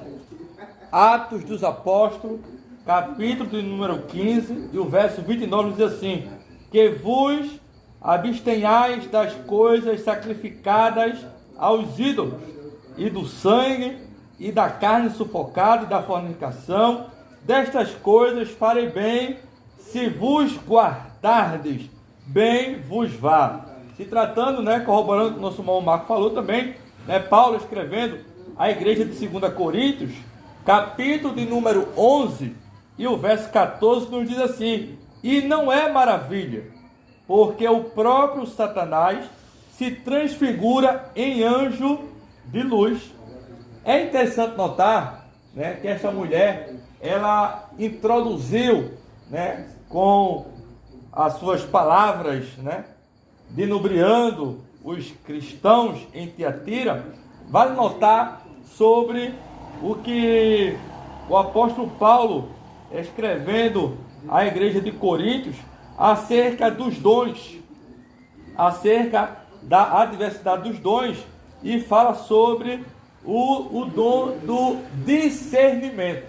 Atos dos Apóstolos, capítulo de número 15 e o verso 29 diz assim: que vos abstenhais das coisas sacrificadas aos ídolos, e do sangue, e da carne sufocada, e da fornicação. Destas coisas farei bem, se vos guardardes, bem vos vá. Se tratando, né, corroborando o que o nosso irmão Marco falou também, né, Paulo escrevendo à igreja de 2 Coríntios, capítulo de número 11, e o verso 14 nos diz assim: e não é maravilha, porque o próprio Satanás se transfigura em anjo de luz. É interessante notar, né, que essa mulher, ela introduziu, né, com as suas palavras, né, denubriando os cristãos em Tiatira. Vale notar sobre o que o apóstolo Paulo, escrevendo à igreja de Coríntios, acerca dos dons, acerca da adversidade dos dons, e fala sobre o dom do discernimento.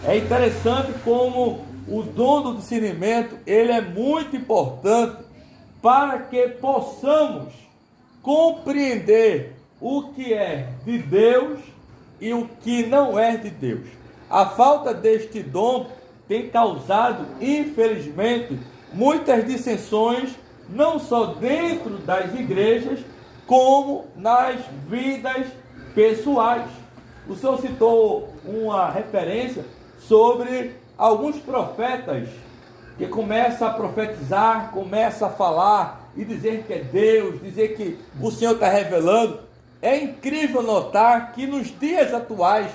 É interessante como o dom do discernimento, ele é muito importante para que possamos compreender o que é de Deus e o que não é de Deus. A falta deste dom tem causado, infelizmente, muitas dissensões, não só dentro das igrejas, como nas vidas pessoais. O senhor citou uma referência sobre alguns profetas que começam a profetizar, começam a falar e dizer que é Deus, dizer que o Senhor está revelando. É incrível notar que nos dias atuais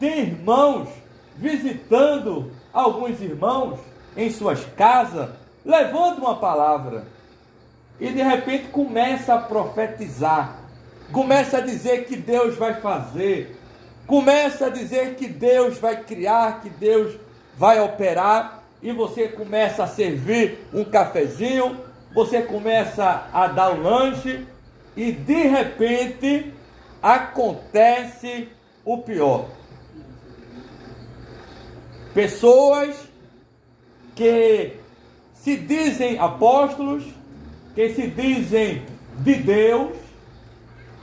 tem irmãos visitando alguns irmãos em suas casas, levando uma palavra, e de repente começa a profetizar, começa a dizer que Deus vai fazer, começa a dizer que Deus vai criar, que Deus vai operar, e você começa a servir um cafezinho, você começa a dar um lanche, e de repente acontece o pior. Pessoas que se dizem apóstolos, que se dizem de Deus,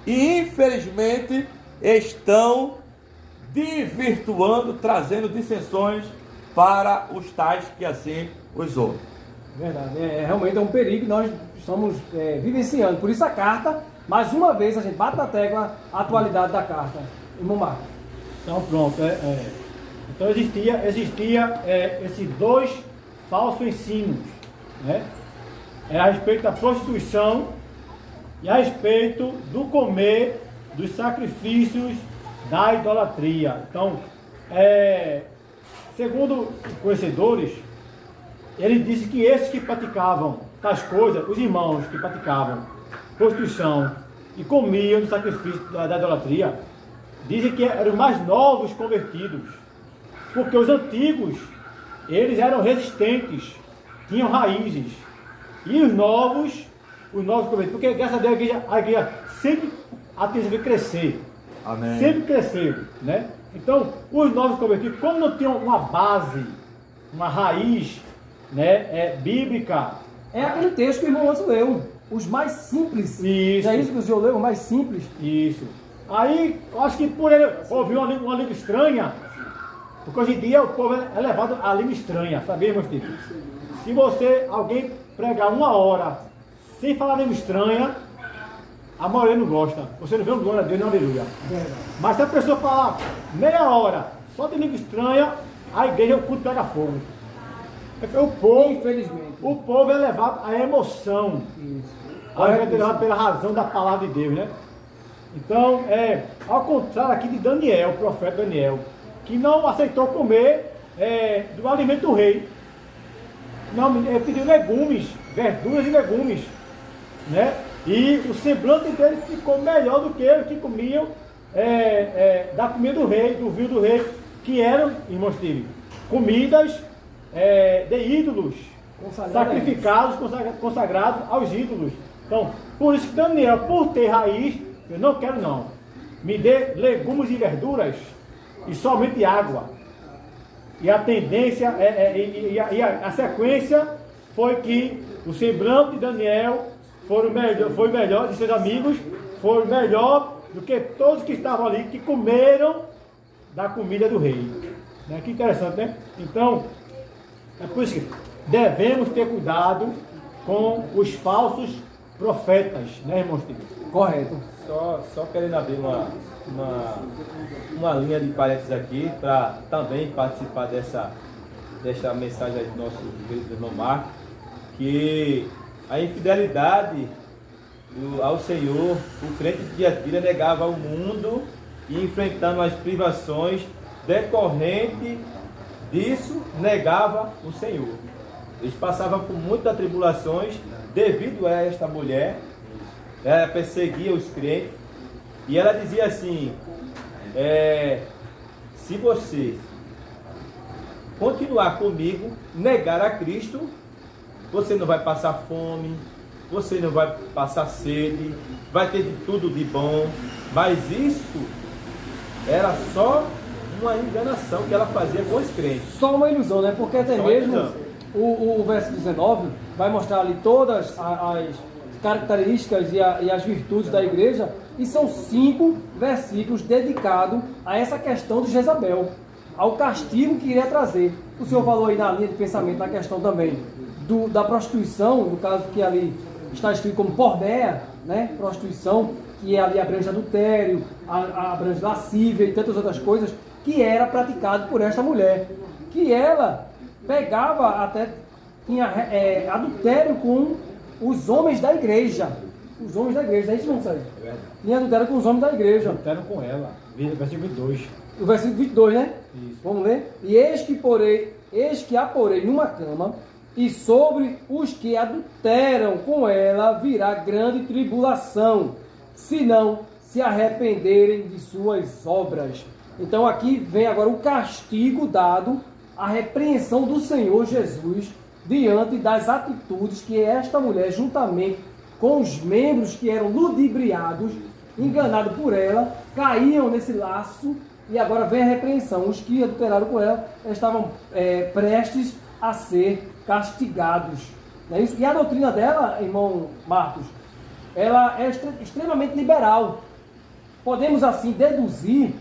e infelizmente estão desvirtuando, trazendo dissensões para os tais que assim os ouvem. Verdade, realmente é um perigo que nós estamos vivenciando. Por isso a carta, mais uma vez, a gente bate na tecla a atualidade da carta. Irmão Marcos. Então pronto, então existia esses dois falsos ensinos, né? A respeito da prostituição e a respeito do comer dos sacrifícios da idolatria. Então, segundo conhecedores, ele disse que esses que praticavam tais coisas, os irmãos que praticavam prostituição e comiam do sacrifício da idolatria, dizem que eram os mais novos convertidos, porque os antigos, eles eram resistentes, tinham raízes, e os novos os novos convertidos, porque graças a Deus a igreja sempre a tendência de crescer. Amém. Sempre cresceu, né? Então, os novos convertidos, como não tinham uma base, uma raiz, né, bíblica. É aquele texto que o irmão Anderson leu, os mais simples. Isso. É isso que o senhor leu, o mais simples. Isso. Aí, eu acho que por ele ouvir uma língua estranha, porque hoje em dia o povo é levado à língua estranha, sabia, irmão Steve? Se alguém pregar 1 hora sem falar língua estranha, a maioria não gosta. Você não vê um glória a Deus, nem aleluia. Mas se a pessoa falar meia hora só de língua estranha, a igreja, o culto pega fogo. Porque Infelizmente. o povo é levado à emoção. Isso. Ao invés de levado pela razão da palavra de Deus, né? Então, ao contrário aqui de Daniel, o profeta Daniel, que não aceitou comer do alimento do rei. Não, ele pediu legumes, verduras e legumes, né? E o semblante dele ficou melhor do que os que comiam da comida do rei, do vinho do rei, que eram, irmãos Steve, comidas de ídolos, sacrificados, consagrados aos ídolos. Então, por isso que Daniel, por ter raiz, eu não quero não. Me dê legumes e verduras e somente água. E a tendência, a sequência foi que o semblante de Daniel foi melhor, de seus amigos, foi melhor do que todos que estavam ali, que comeram da comida do rei. Né? Que interessante, né? Então, é por isso que devemos ter cuidado com os falsos profetas, né, irmãos? Correto. Só querendo abrir uma linha de parênteses aqui para também participar dessa mensagem aí do nosso querido irmão Marcos, que a infidelidade ao Senhor, o crente de Tiatira negava o mundo e enfrentando as privações decorrente disso, negava o Senhor. Eles passavam por muitas tribulações devido a esta mulher. Ela perseguia os crentes e ela dizia assim: se você continuar comigo, negar a Cristo, você não vai passar fome, você não vai passar sede, vai ter de tudo de bom. Mas isso era só uma enganação que ela fazia com os crentes. Só uma ilusão, né? Porque até Só mesmo o verso 19 vai mostrar ali todas as características e as virtudes da igreja, e são 5 versículos dedicados a essa questão de Jezabel, ao castigo que iria trazer. O senhor falou aí na linha de pensamento, na questão também da prostituição, no caso que ali está escrito como porneia, né? Prostituição, que ali abrange adultério, abrange lascívia e tantas outras coisas, que era praticado por esta mulher, que ela pegava até, tinha adultério com os homens da igreja. Os homens da igreja, é isso, não sei? É verdade. Tinha adultério com os homens da igreja. Adulteram com ela. Versículo 2. O versículo 22, né? Isso. Vamos ler? E eis que a porei numa cama, e sobre os que adulteram com ela virá grande tribulação, se não se arrependerem de suas obras. Então aqui vem agora o castigo dado, a repreensão do Senhor Jesus diante das atitudes que esta mulher, juntamente com os membros que eram ludibriados, enganados por ela, caíam nesse laço, e agora vem a repreensão. Os que adulteraram com ela estavam prestes a ser castigados. Não é isso? E a doutrina dela, irmão Marcos, ela é extremamente liberal. Podemos assim deduzir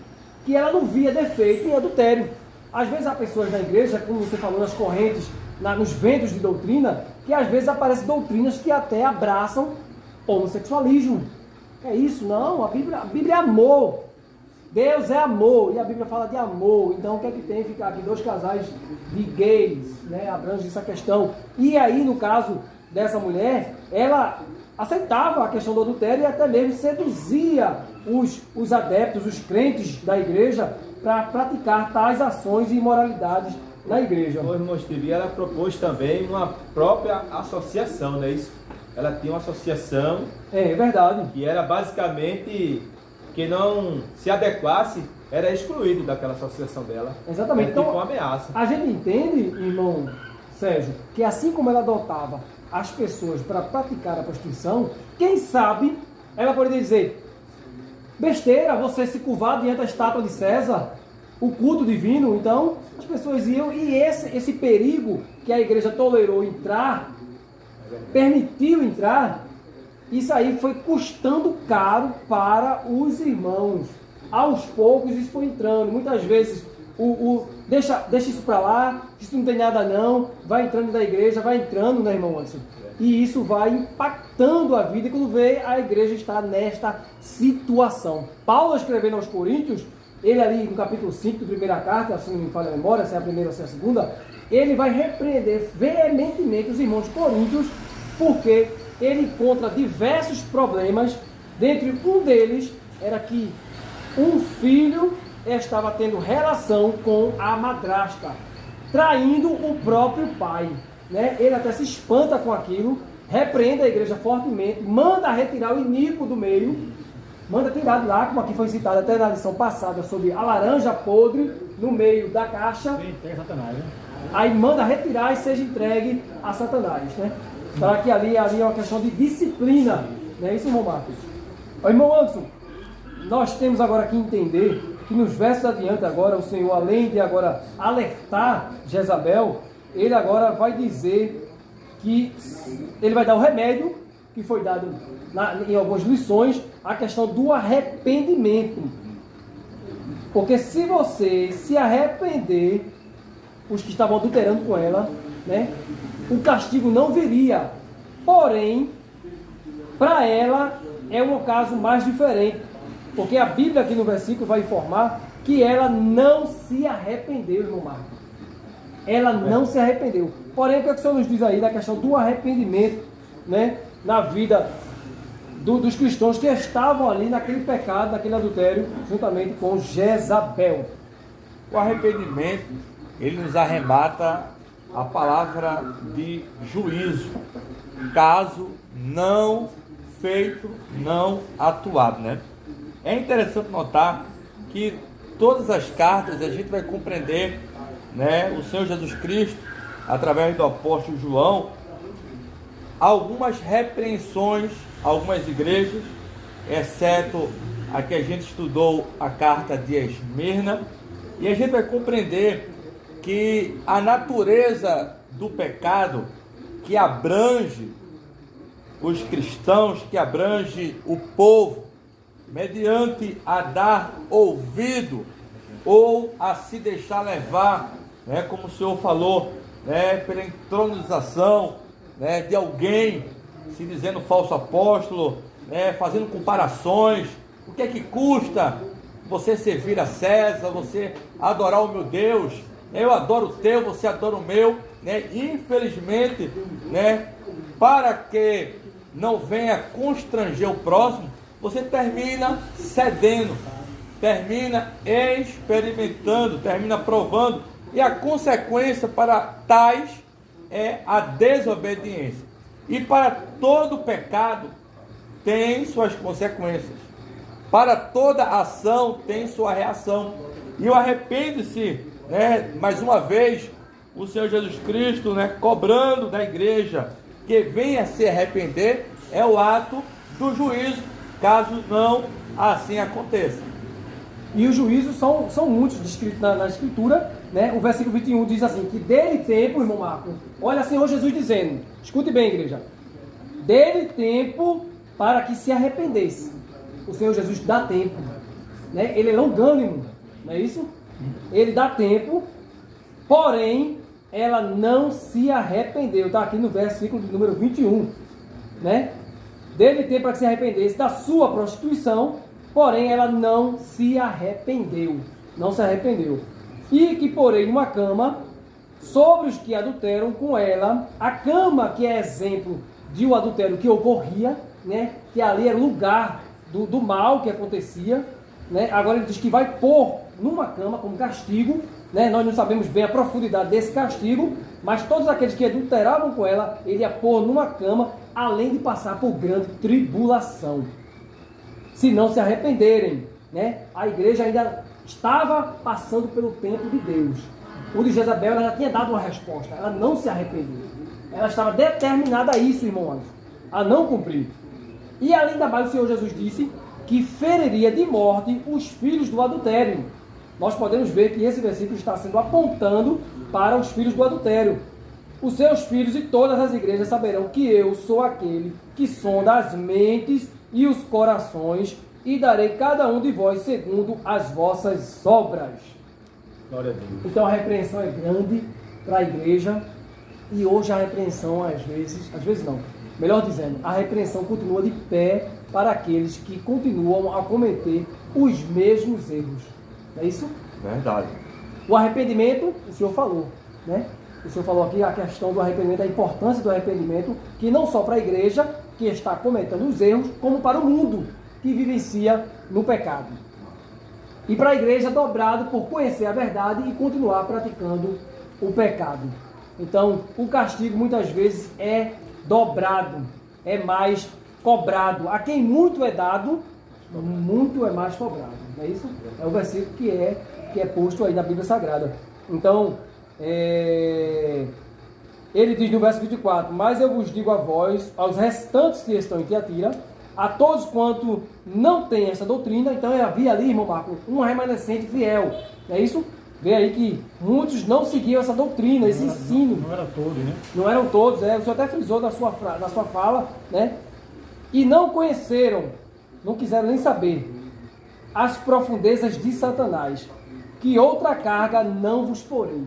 que ela não via defeito em adultério. Às vezes há pessoas na igreja, como você falou, nas correntes, nos ventos de doutrina, que às vezes aparecem doutrinas que até abraçam homossexualismo. É isso? Não, a Bíblia é amor. Deus é amor, e a Bíblia fala de amor. Então o que é que tem ficar aqui? 2 casais de gays, né? Abrange essa questão. E aí, no caso dessa mulher, ela aceitava a questão do adultério e até mesmo seduzia os adeptos, os crentes da igreja, para praticar tais ações e imoralidades na igreja. O irmão Steve, ela propôs também uma própria associação, não é isso? Ela tinha uma associação. É verdade. Que era basicamente que não se adequasse, era excluído daquela associação dela. Exatamente. Era tipo Então, uma ameaça. a gente entende, irmão Sérgio, que assim como ela adotava as pessoas para praticar a prostituição, quem sabe ela poderia dizer: besteira, você se curvar diante da estátua de César, o culto divino. Então as pessoas iam, e esse perigo que a igreja tolerou entrar, permitiu entrar, isso aí foi custando caro para os irmãos. Aos poucos isso foi entrando. Muitas vezes deixa isso para lá, isso não tem nada não, vai entrando da igreja, vai entrando, né, irmão Anderson? E isso vai impactando a vida, e quando vê, a igreja está nesta situação. Paulo, escrevendo aos Coríntios, ele ali no capítulo 5 da primeira carta, se não me falha a memória, se é a primeira ou se é a segunda, ele vai repreender veementemente os irmãos coríntios, porque ele encontra diversos problemas. Dentre um deles era que um filho estava tendo relação com a madrasta, traindo o próprio pai, né? Ele até se espanta com aquilo, repreende a igreja fortemente, manda retirar o iníquo do meio, manda tirar de lá, como aqui foi citado até na lição passada, sobre a laranja podre no meio da caixa. Entrega a Satanás, né? Aí manda retirar e seja entregue a Satanás, né? Para que ali é uma questão de disciplina, não é isso, irmão Marcos? Ô, irmão Anderson, nós temos agora que entender que nos versos adiante agora, o Senhor, além de agora alertar Jezabel, ele agora vai dizer que ele vai dar o remédio que foi dado em algumas lições, a questão do arrependimento. Porque se você se arrepender, os que estavam adulterando com ela, né, o castigo não viria. Porém, para ela é um caso mais diferente, porque a Bíblia aqui no versículo vai informar que ela não se arrependeu, irmão Marcos. Ela não se arrependeu. Porém, o que o Senhor nos diz aí da questão do arrependimento, né, na vida dos cristãos que estavam ali naquele pecado, naquele adultério, juntamente com Jezabel? O arrependimento, ele nos arremata a palavra de juízo, caso não feito, não atuado, né? É interessante notar que todas as cartas a gente vai compreender, né, o Senhor Jesus Cristo, através do apóstolo João, algumas repreensões a algumas igrejas, exceto a que a gente estudou, a carta de Esmirna, e a gente vai compreender que a natureza do pecado que abrange os cristãos, que abrange o povo, mediante a dar ouvido ou a se deixar levar, né, como o Senhor falou, né, pela entronização, né, de alguém se dizendo falso apóstolo, né, fazendo comparações. O que é que custa você servir a César, você adorar o meu Deus? Eu adoro o teu, você adora o meu, né? Infelizmente, né, para que não venha constranger o próximo, você termina cedendo, termina experimentando, termina provando, e a consequência para tais é a desobediência. E para todo pecado tem suas consequências. Para toda ação tem sua reação. E o arrepende-se, né, mais uma vez, o Senhor Jesus Cristo, né, cobrando da igreja que venha se arrepender, é o ato do juízo, caso não assim aconteça. E os juízos são muitos descritos na Escritura, né? O versículo 21 diz assim, que dele tempo, irmão Marco, olha o Senhor Jesus dizendo, escute bem, igreja, dele tempo para que se arrependesse. O Senhor Jesus dá tempo, né? Ele é longânimo, não é isso? Ele dá tempo, porém, ela não se arrependeu. Está aqui no versículo de número 21, né? Dele tempo para que se arrependesse da sua prostituição, porém ela não se arrependeu. Não se arrependeu. E que porém uma cama sobre os que adulteram com ela, a cama que é exemplo de um adultério que ocorria, né? Que ali era o lugar do mal que acontecia, né? Agora ele diz que vai pôr numa cama como castigo, né? Nós não sabemos bem a profundidade desse castigo, mas todos aqueles que adulteravam com ela, ele ia pôr numa cama, além de passar por grande tribulação, se não se arrependerem, né? A igreja ainda estava passando pelo tempo de Deus. O de Jezabel, ela já tinha dado uma resposta. Ela não se arrependeu. Ela estava determinada a isso, irmãos, a não cumprir. E além da mais, o Senhor Jesus disse que feriria de morte os filhos do adultério. Nós podemos ver que esse versículo está sendo apontando para os filhos do adultério. Os seus filhos e todas as igrejas saberão que eu sou aquele que sonda as mentes e os corações e darei cada um de vós segundo as vossas obras. Glória a Deus. Então a repreensão é grande para a igreja e hoje a repreensão às vezes não, melhor dizendo, a repreensão continua de pé para aqueles que continuam a cometer os mesmos erros. Não é isso? Verdade. O arrependimento, o Senhor falou, né? O Senhor falou aqui a questão do arrependimento, a importância do arrependimento, que não só para a igreja que está cometendo os erros, como para o mundo que vivencia no pecado. E para a igreja dobrado por conhecer a verdade e continuar praticando o pecado. Então, o castigo muitas vezes é dobrado, é mais cobrado. A quem muito é dado, muito é mais cobrado. Não é isso? É o versículo que é posto aí na Bíblia Sagrada. Então, ele diz no verso 24: mas eu vos digo a vós, aos restantes que estão em Tiatira, a todos quanto não têm essa doutrina. Então havia ali, irmão Marco, um remanescente fiel. Não é isso? Vê aí que muitos não seguiam essa doutrina, esse ensino. Não era todo, né? Não eram todos, o Senhor até frisou na sua fala, né? E não conheceram, não quiseram nem saber, as profundezas de Satanás, que outra carga não vos porei.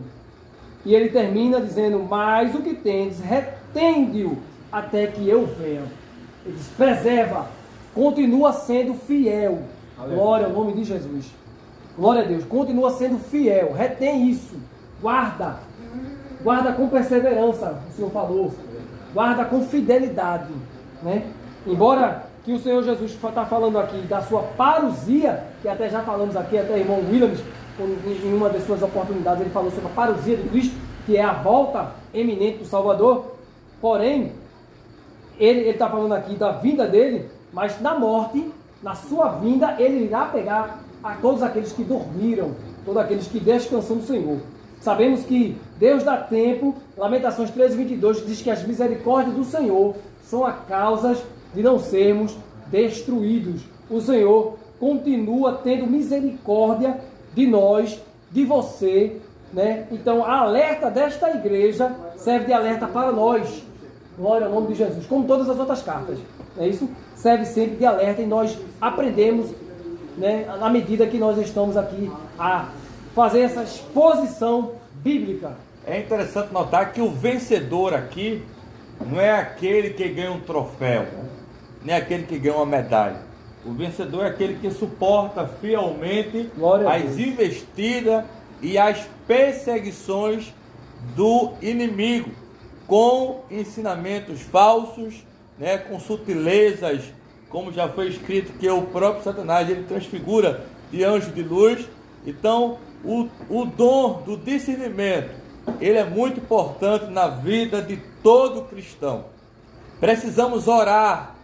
E ele termina dizendo: mas o que tendes, retende-o até que eu venha. Ele diz: preserva, continua sendo fiel. Aleluia. Glória ao nome de Jesus. Glória a Deus, continua sendo fiel, retém isso, guarda com perseverança, o Senhor falou, guarda com fidelidade, né? Embora que o Senhor Jesus está falando aqui da sua parousia, que até já falamos aqui, até o irmão Williams, em uma das suas oportunidades, ele falou sobre a parousia de Cristo, que é a volta eminente do Salvador. Porém, ele está falando aqui da vinda dele, mas na morte, na sua vinda, ele irá pegar a todos aqueles que dormiram, todos aqueles que descansam no Senhor. Sabemos que Deus dá tempo. Lamentações 13:22 diz que as misericórdias do Senhor são a causa de não sermos destruídos. O Senhor continua tendo misericórdia de nós, de você, né? Então a alerta desta igreja serve de alerta para nós. Glória ao nome de Jesus, como todas as outras cartas, é isso? Serve sempre de alerta e nós aprendemos, né, na medida que nós estamos aqui a fazer essa exposição bíblica. É interessante notar que o vencedor aqui não é aquele que ganha um troféu, nem aquele que ganha uma medalha. O vencedor é aquele que suporta fielmente as investidas e as perseguições do inimigo, com ensinamentos falsos, né, com sutilezas, como já foi escrito que o próprio Satanás ele transfigura de anjo de luz. Então, o dom do discernimento, ele é muito importante na vida de todo cristão. Precisamos orar,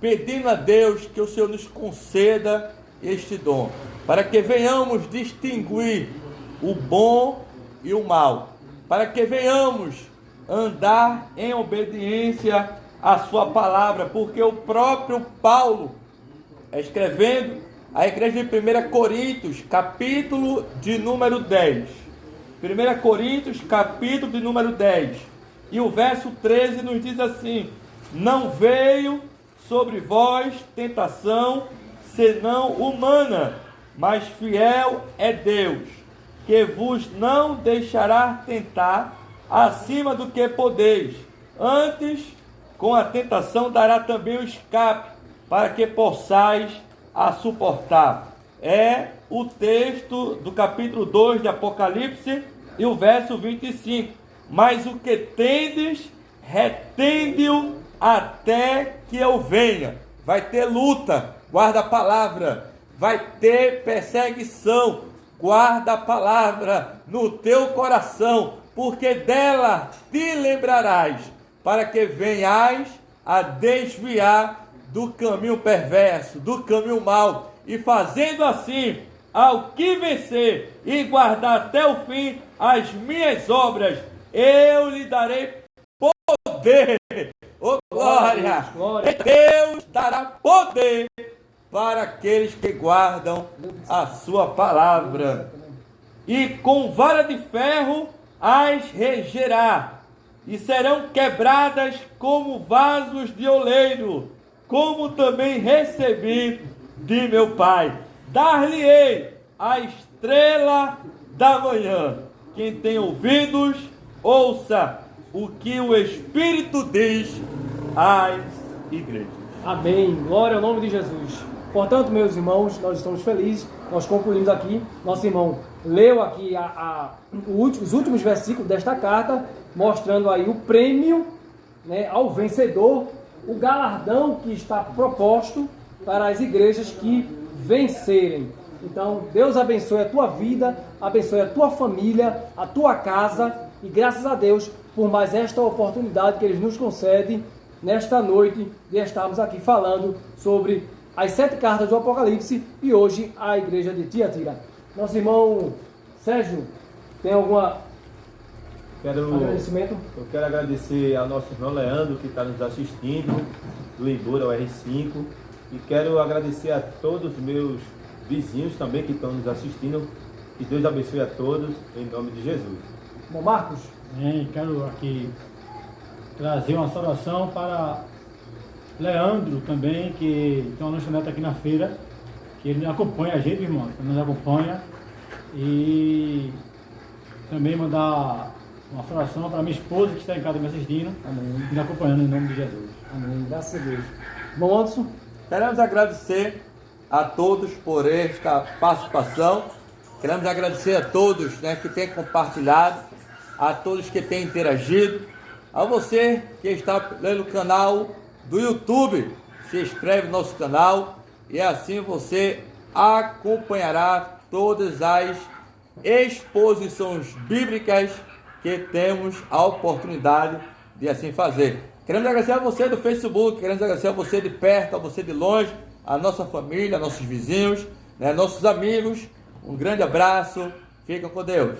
pedindo a Deus que o Senhor nos conceda este dom, para que venhamos distinguir o bom e o mal, para que venhamos andar em obediência à sua palavra, porque o próprio Paulo, escrevendo a igreja de 1 Coríntios, capítulo de número 10, 1 Coríntios, capítulo de número 10, e o verso 13 nos diz assim: não veio sobre vós tentação, senão humana, mas fiel é Deus, que vos não deixará tentar acima do que podeis. Antes, com a tentação dará também o escape, para que possais a suportar. É o texto do capítulo 2 de Apocalipse e o verso 25. Mas o que tendes, retende-o até que eu venha. Vai ter luta, guarda a palavra. Vai ter perseguição, guarda a palavra no teu coração, porque dela te lembrarás, para que venhais a desviar do caminho perverso, do caminho mau, e fazendo assim, ao que vencer e guardar até o fim as minhas obras, eu lhe darei poder. Oh, glória! Glória. Deus dará poder para aqueles que guardam a sua palavra. E com vara de ferro as regerá, e serão quebradas como vasos de oleiro, como também recebi de meu Pai. Dar-lhe-ei a estrela da manhã. Quem tem ouvidos, ouça o que o Espírito diz às igrejas. Amém. Glória ao nome de Jesus. Portanto, meus irmãos, nós estamos felizes. Nós concluímos aqui. Nosso irmão leu aqui os últimos versículos desta carta, mostrando aí o prêmio, né, ao vencedor, o galardão que está proposto para as igrejas que vencerem. Então, Deus abençoe a tua vida, abençoe a tua família, a tua casa, e graças a Deus por mais esta oportunidade que Ele nos concede nesta noite de estarmos aqui falando sobre as 7 cartas do Apocalipse e hoje a igreja de Tiatira. Nosso irmão Sérgio, tem alguma agradecimento? Eu quero agradecer ao nosso irmão Leandro, que está nos assistindo, do Ibura, o R5, e quero agradecer a todos os meus vizinhos também que estão nos assistindo. Que Deus abençoe a todos, em nome de Jesus. Bom, Marcos? Quero aqui trazer uma saudação para Leandro também, que tem uma lanchonete aqui na feira, que ele acompanha a gente, irmão, que nos acompanha. E também mandar uma saudação para minha esposa que está em casa me assistindo. Amém. E me acompanhando em nome de Jesus. Amém. Graças a Deus. Bom, Anderson? Queremos agradecer a todos por esta participação. Queremos agradecer a todos, né, que têm compartilhado, a todos que têm interagido, a você que está pelo canal do YouTube. Se inscreve no nosso canal e assim você acompanhará todas as exposições bíblicas que temos a oportunidade de assim fazer. Queremos agradecer a você do Facebook, queremos agradecer a você de perto, a você de longe, a nossa família, nossos vizinhos, né, nossos amigos. Um grande abraço, fica com Deus.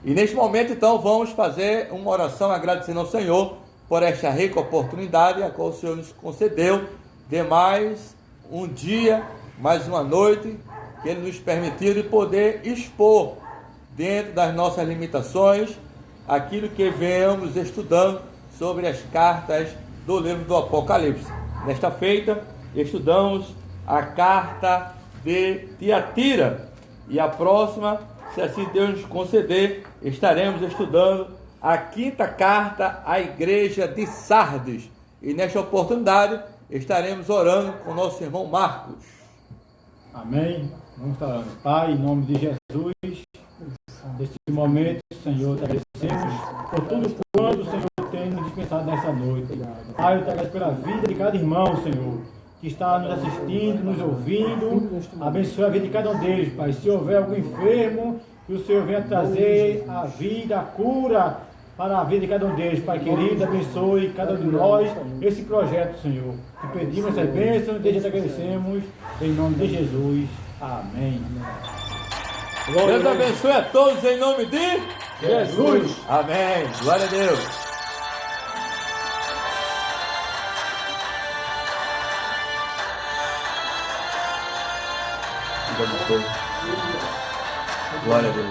E neste momento, então, vamos fazer uma oração agradecendo ao Senhor por esta rica oportunidade a qual o Senhor nos concedeu de mais um dia, mais uma noite, que Ele nos permitiu de poder expor dentro das nossas limitações aquilo que venhamos estudando sobre as cartas do livro do Apocalipse. Nesta feita, estudamos a carta de Tiatira, e a próxima, se assim Deus nos conceder, estaremos estudando a 5ª carta à igreja de Sardes, e nesta oportunidade estaremos orando com o nosso irmão Marcos. Amém. Vamos estar orando. Pai, em nome de Jesus, neste momento, Senhor, te agradecemos por tudo quanto o Senhor tem nos dispensado nessa noite. Pai, eu te agradeço pela vida de cada irmão, Senhor, que está nos assistindo, nos ouvindo. Abençoe a vida de cada um deles, Pai. Se houver algum enfermo, que o Senhor venha trazer a vida, a cura para a vida de cada um deles, Pai querido. Abençoe cada um de nós esse projeto, Senhor. Te pedimos essa bênção e desde te agradecemos em nome de Jesus. Amém. Deus abençoe a todos em nome de Jesus. Amém. Glória a Deus. Glória a Deus. Glória a Deus.